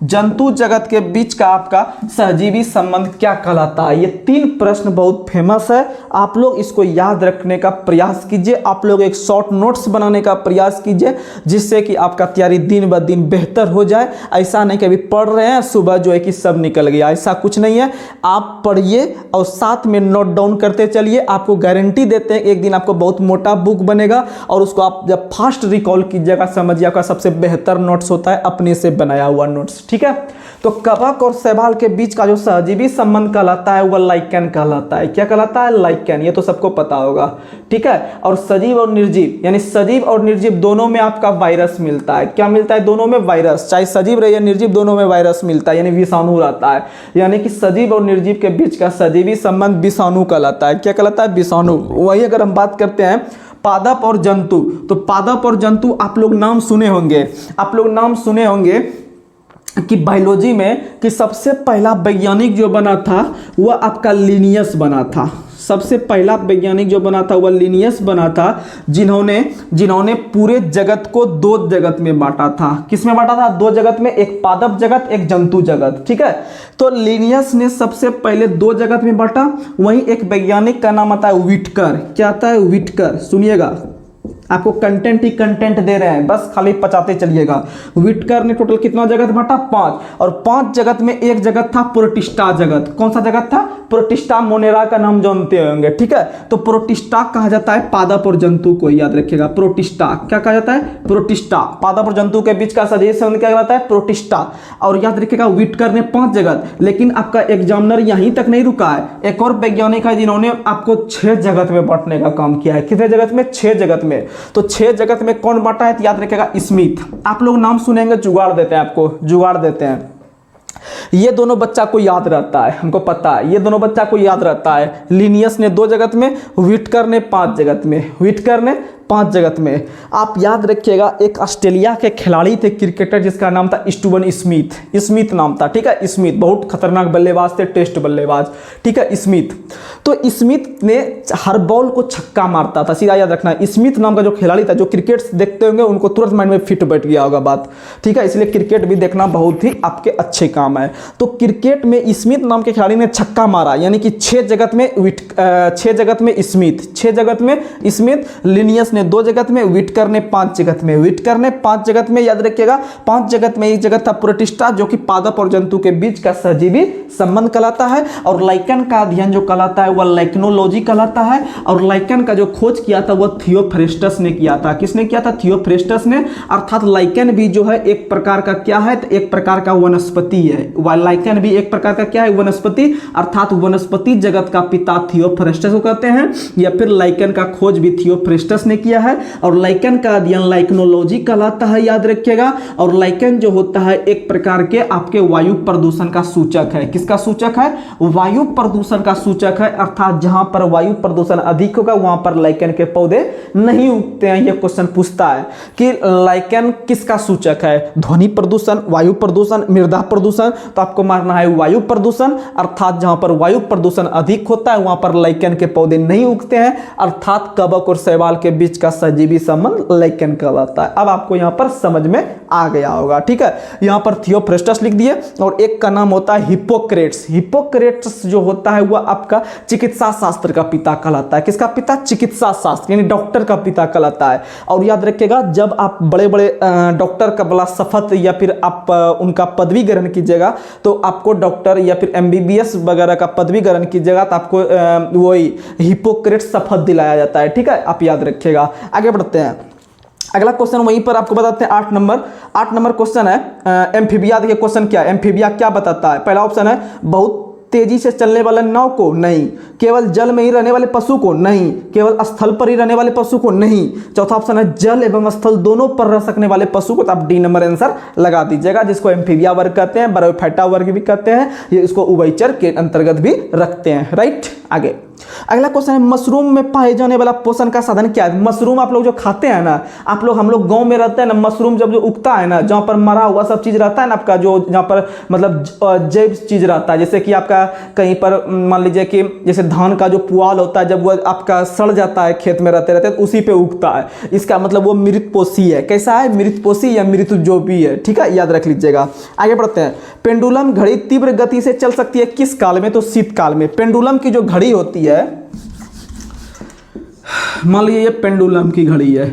जंतु जगत के बीच का आपका सहजीवी संबंध क्या कहलाता है? ये तीन प्रश्न बहुत फेमस है, आप लोग इसको याद रखने का प्रयास कीजिए। आप लोग एक शॉर्ट नोट्स बनाने का प्रयास कीजिए जिससे कि आपका तैयारी दिन ब दिन बेहतर हो जाए। ऐसा नहीं कि अभी पढ़ रहे हैं सुबह जो है कि सब निकल गया, ऐसा कुछ नहीं है। आप पढ़िए और साथ में नोट डाउन करते चलिए। आपको गारंटी देते हैं एक दिन आपको बहुत मोटा बुक बनेगा और उसको आप जब फास्ट रिकॉल कीजिएगा समझिए आपका सबसे बेहतर नोट्स होता है अपने से बनाया हुआ नोट्स। ठीक है, तो कवक और शैवाल के बीच का जो सहजीवी संबंध कहलाता है वह लाइकेन कहलाता है। क्या कहलाता है? लाइकेन। ये तो सबको पता होगा। ठीक है, और सजीव और निर्जीव, यानी सजीव और निर्जीव दोनों में आपका वायरस मिलता है। क्या मिलता है? दोनों में वायरस, चाहे सजीव रहे या निर्जीव दोनों में वायरस मिलता है, यानी विषाणु रहता है। यानी कि सजीव और निर्जीव के बीच का सहजीवी संबंध विषाणु कहलाता है। क्या कहलाता है? विषाणु। वही अगर हम बात करते हैं पादप और जंतु, तो पादप और जंतु आप लोग नाम सुने होंगे, आप लोग नाम सुने होंगे कि बायोलॉजी में कि सबसे पहला वैज्ञानिक जो बना था वह आपका लिनियस बना था। सबसे पहला वैज्ञानिक जो बना था वह लिनियस बना था, जिन्होंने पूरे जगत को दो जगत में बांटा था। किस में बांटा था? दो जगत में, एक पादप जगत, एक जंतु जगत। ठीक है, तो लिनियस ने सबसे पहले दो जगत में बांटा। वहीं एक वैज्ञानिक का नाम आता है व्हिटकर। क्या आता है? व्हिटकर। सुनिएगा, आपको कंटेंट ही कंटेंट दे रहे हैं, बस खाली पचाते चलिएगा। व्हिटकर ने टोटल कितना जगत बांटा? 5। और 5 जगत में एक जगत था प्रोटिस्टा जगत। कौन सा जगत था? प्रोटिस्टा। मोनेरा का नाम जानते होंगे। ठीक है, तो प्रोटिस्टा कहा जाता है पादप और जंतु को, याद रखिएगा। प्रोटिस्टा क्या कहा जाता है? प्रोटिस्टा। पादप और जंतु के बीच का सहजीवी संबंध क्या कहलाता है? प्रोटिस्टा। और याद रखिएगा व्हिटकर ने 5 जगत, लेकिन आपका एग्जामिनर यहीं तक नहीं रुका है। एक और वैज्ञानिक है जिन्होंने आपको 6 जगत में बांटने का काम किया है। कितने जगत में? 6 जगत में। तो 6 जगत में कौन बांटा है? तो याद रखिएगा स्मिथ। आप लोग नाम सुनेंगे, जुगाड़ देते हैं, आपको जुगाड़ देते हैं। ये दोनों बच्चा को याद रहता है, हमको पता है, ये दोनों बच्चा को याद रहता है। लिनियस ने 2 जगत में, व्हिटकर ने 5 जगत में, व्हिटकर ने 5 जगत में। आप याद रखिएगा एक ऑस्ट्रेलिया के खिलाड़ी थे क्रिकेटर जिसका नाम था स्टीवन स्मिथ। स्मिथ नाम था। ठीक है, स्मिथ बहुत खतरनाक बल्लेबाज थे, टेस्ट बल्लेबाज। ठीक है, स्मिथ। तो स्मिथ ने हर बॉल को छक्का मारता था, सीधा याद रखना। स्मिथ नाम का जो खिलाड़ी था, जो क्रिकेट देखते होंगे उनको तुरंत माइंड में फिट बैठ गया होगा बात। ठीक है, इसलिए क्रिकेट भी देखना बहुत ही आपके अच्छे काम है। तो क्रिकेट में स्मिथ नाम के खिलाड़ी ने छक्का मारा, यानी कि 6 जगत में 6 जगत में स्मिथ, 6 जगत में स्मिथ। लिनियस 2 जगत में, व्हिटकर ने 5 जगत में, व्हिटकर ने 5 जगत में। याद रखिएगा 5 जगत में एक जगत था प्रोटिस्टा जो कि पादप और जंतु के बीच का सहजीवी संबंध कहलाता है। और लाइकेन का अध्ययन जो कहलाता है वह लाइकेनोलॉजी कहलाता है। और लाइकेन का जो खोज किया था वह थियोफ्रेस्टस ने किया था। किसने किया था? थियोफ्रेस्टस ने। अर्थात लाइकेन भी जो है एक प्रकार का क्या है? तो एक प्रकार का वनस्पति है। लाइकेन भी एक प्रकार का क्या है? वनस्पति। अर्थात वनस्पति जगत का पिता थियोफ्रेस्टस को कहते हैं, या फिर लाइकेन का खोज भी थियोफ्रेस्टस ने किया। किया है। और लाइकेन का अध्ययन लाइकेनोलॉजी कहलाता है, याद रखिएगा। और लाइकेन जो होता है एक प्रकार के आपके वायु प्रदूषण का सूचक है। किसका सूचक है? वायु प्रदूषण का सूचक है, अर्थात जहां पर वायु प्रदूषण अधिक होगा वहां पर लाइकेन के पौधे नहीं उगते हैं। यह क्वेश्चन पूछता है कि लाइकेन किसका सूचक है? ध्वनि प्रदूषण, वायु प्रदूषण, मृदा प्रदूषण। तो आपको मारना है वायु प्रदूषण, अर्थात जहां पर वायु प्रदूषण अधिक होता है वहां पर लाइकेन के पौधे नहीं उगते हैं, अर्थात कवक और शैवाल के बीच का सजीवी संबंध लाइकेन कहलाता है। अब आपको यहां पर समझ में आ गया होगा, ठीक है। यहां पर थियोफ्रेस्टस लिख दिए और एक का नाम होता है हिप्पोक्रेट्स। हिप्पोक्रेट्स जो होता है वह आपका चिकित्सा शास्त्र का पिता कहलाता है। किसका पिता? चिकित्सा शास्त्र यानी डॉक्टर का पिता कहलाता है। और याद रखिएगा जब आप बड़े बड़े डॉक्टर का बड़ा शपथ या फिर आप उनका पदवी ग्रहण कीजिएगा तो आपको डॉक्टर या फिर एमबीबीएस वगैरह का पदवी ग्रहण कीजिएगा तो आपको वही हिप्पोक्रेट्स शपथ दिलाया जाता है, ठीक है। आप याद रखिएगा। आगे बढ़ते हैं, अगला क्वेश्चन वहीं पर आपको बताते हैं 8 नंबर क्वेश्चन है एम्फीबिया। देखिए क्वेश्चन क्या है, एम्फीबिया क्या बताता है? पहला ऑप्शन है बहुत तेजी से चलने वाले नाव को, नहीं। केवल जल में ही रहने वाले पशु को, नहीं। केवल स्थल पर ही रहने वाले पशु को, नहीं। चौथा ऑप्शन है जल एवं स्थल दोनों पर रह सकने वाले पशु को। तो आप डी नंबर आंसर लगा दीजिएगा, जिसको एम्फीबिया वर्ग कहते हैं, ब्रायोफाइटा वर्ग भी कहते हैं। ये इसको उभयचर के अंतर्गत भी रखते हैं, राइट। आगे अगला क्वेश्चन है मशरूम में पाए जाने वाला पोषण का साधन क्या है? मशरूम आप लोग जो खाते हैं ना, आप लोग हम लोग गांव में रहते हैं ना, मशरूम जब जो उगता है ना, जहां पर मरा हुआ सब चीज रहता है ना आपका, जो जहां पर मतलब जैव चीज रहता है, जैसे कि आपका कहीं पर मान लीजिए कि जैसे धान का जो पुआल होता है जब वो आपका सड़ जाता है खेत में रहते रहते तो उसी पे उगता है। इसका मतलब वो मृतपोषी है। कैसा है? मृतपोषी या मृत जो भी है, ठीक है, याद रख लीजिएगा। आगे बढ़ते हैं, पेंडुलम घड़ी तीव्र गति से चल सकती है किस काल में? तो शीतकाल में। पेंडुलम की जो घड़ी होती है, मान लीजिए ये पेंडुलम की घड़ी है,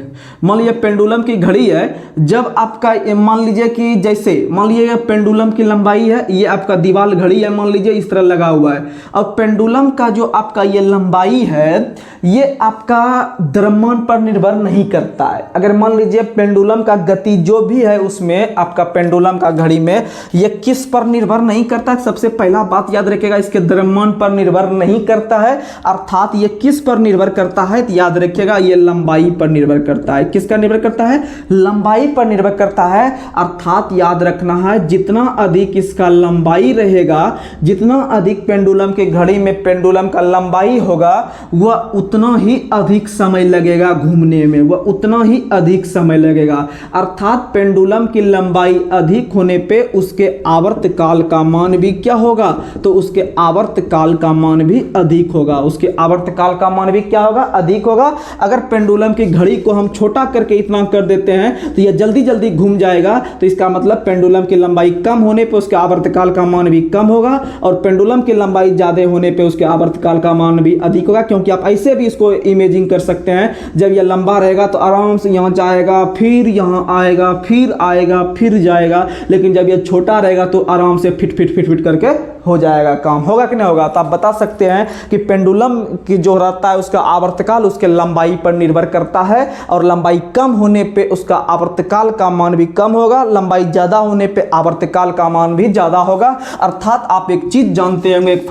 मान लीजिए पेंडुलम की घड़ी है, जब आपका मान लीजिए कि जैसे मान लीजिए ये पेंडुलम की लंबाई है, ये आपका दीवार घड़ी है, मान लीजिए इस तरह लगा हुआ है। अब पेंडुलम का जो आपका ये लंबाई है ये आपका द्रव्यमान पर निर्भर नहीं करता है। अगर मान लीजिए पेंडुलम का गति जो भी है उसमें आपका पेंडुलम का घड़ी में ये किस पर निर्भर नहीं करता है? सबसे पहला बात याद रखिएगा, इसके द्रव्यमान पर निर्भर नहीं करता है, अर्थात ये किस पर निर्भर करता है? तो याद रखिएगा ये लंबाई पर निर्भर करता है। किसका निर्भर करता है? लंबाई पर निर्भर करता है, अर्थात याद रखना है जितना अधिक इसका लंबाई रहेगा, जितना अधिक पेंडुलम की घड़ी में पेंडुलम का लंबाई होगा वह उतना ही अधिक समय लगेगा घूमने में, वह उतना ही अधिक समय लगेगा। अर्थात पेंडुलम की लंबाई अधिक होने पे उसके आवर्त काल का मान भी क्या होगा? तो उसके आवर्त काल का मान भी अधिक होगा। उसके आवर्त काल का मान भी क्या होगा? अधिक होगा। अगर पेंडुलम की घड़ी को हम छोटा करके इतना कर देते हैं तो यह जल्दी जल्दी घूम जाएगा, तो इसका मतलब पेंडुलम की लंबाई कम होने पे उसके आवर्तकाल का मान भी कम होगा, और पेंडुलम की लंबाई ज्यादा होने पे उसके आवर्तकाल का मान भी अधिक होगा। क्योंकि आप ऐसे भी इसको इमेजिंग कर सकते हैं, जब यह लंबा रहेगा तो आराम से यहाँ जाएगा, फिर यहाँ आएगा, फिर आएगा, फिर जाएगा, लेकिन जब यह छोटा रहेगा तो आराम से फिट फिट फिट फिट करके हो जाएगा काम। होगा कि नहीं होगा? तो आप बता सकते हैं कि पेंडुलम की जो रहता है उसका आवर्तकाल उसके लंबाई पर निर्भर करता है, और लंबाई कम होने पे उसका आवर्तकाल का मान भी कम होगा, लंबाई ज्यादा होने पे आवर्तकाल का मान भी ज्यादा होगा। अर्थात आप एक चीज जानते होंगे, एक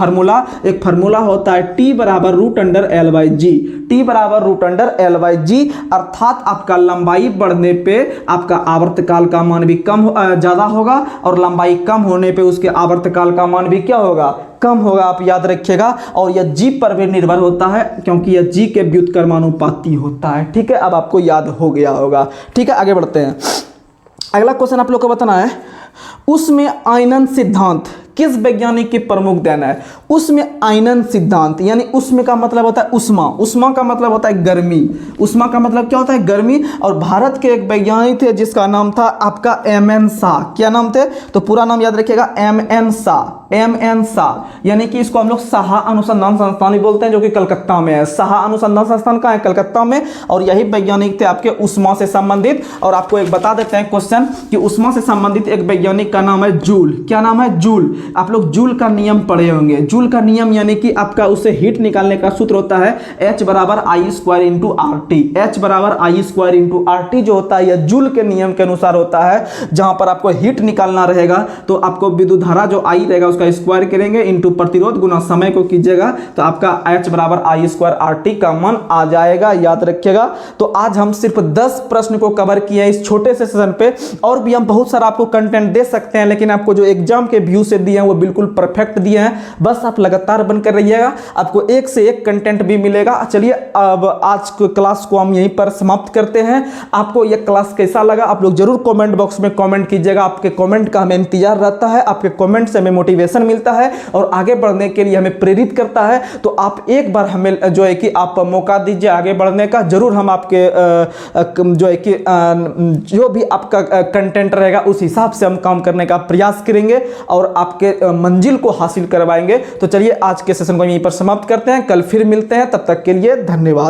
फार्मूला होता है T बराबर √L/G। T बराबर √L/G, अर्थात आपका लंबाई बढ़ने पे आपका आवर्तकाल का मान भी ज्यादा होगा, और लंबाई कम होने पे उसके आवर्तकाल का मान भी क्या होगा? कम होगा। आप याद रखिएगा। और यह G पर भी निर्भर होता है क्योंकि यह G के व्युत्क्रमानुपाती होता है, ठीक है। अब आपको याद हो गया होगा, ठीक है। आगे बढ़ते हैं, अगला क्वेश्चन आप लोग को बताना है, उसमें आयनन सिद्धांत किस वैज्ञानिक की प्रमुख देन है? उसमें आयनन सिद्धांत, यानी उसमें का मतलब होता है उष्मा, उष्मा का मतलब होता है गर्मी, उष्मा का मतलब क्या होता है? गर्मी। और भारत के एक वैज्ञानिक थे जिसका नाम था आपका M.N. शाह। क्या नाम थे? तो पूरा नाम याद रखिएगा, M.N. शाह, यानी कि इसको हम लोग शाह अनुसंधान संस्थान भी बोलते हैं, जो कि कलकत्ता में है। शाह अनुसंधान संस्थान कहाँ है? कलकत्ता में। और यही वैज्ञानिक थे आपके उष्मा से संबंधित। और आपको एक बता देते हैं क्वेश्चन कि उष्मा से संबंधित एक वैज्ञानिक का नाम है जूल। क्या नाम है? जूल। आप लोग जूल का नियम पढ़े होंगे। जूल का नियम यानी कि आपका उससे हीट निकालने का सूत्र होता है H बराबर I square into R T. H बराबर I square into R T जो होता है यह जूल के नियम के अनुसार होता है। जहां पर आपको हीट निकालना रहेगा तो आपको विद्युत धारा जो आई रहेगा उसका स्क्वायर करेंगे इंटू प्रतिरोध गुना समय को कीजिएगा तो आपका H बराबर आई स्क्वायर आर टी का मान आ जाएगा, याद रखिएगा। तो आज हम सिर्फ 10 प्रश्न को कवर किए हैं इस छोटे से सेशन पे। और भी हम बहुत सारा आपको कंटेंट दे सकते हैं, लेकिन आपको जो एग्जाम के व्यू से दिए हैं वो बिल्कुल परफेक्ट दिए हैं। बस आप लगातार बनकर रहिएगा, आपको एक से एक कंटेंट भी मिलेगा। चलिए अब आज के क्लास को हम यहीं पर समाप्त करते हैं। आपको यह क्लास कैसा लगा आप लोग जरूर कमेंट बॉक्स में कमेंट कीजिएगा। आपके कमेंट का हमें इंतजार रहता है, आपके कमेंट से हमें मोटिवेशन मिलता है और आगे बढ़ने के लिए हमें प्रेरित करता है। तो आप एक बार हमें जो है कि आप मौका दीजिए आगे बढ़ने का। जरूर हम आपके जो है कि जो भी आपका कंटेंट रहेगा उस हिसाब से हम काम करने का प्रयास करेंगे और आपके मंजिल को हासिल करवाएंगे। तो चलिए आज के सेशन को यहीं पर समाप्त करते हैं, कल फिर मिलते हैं, तब तक के लिए धन्यवाद।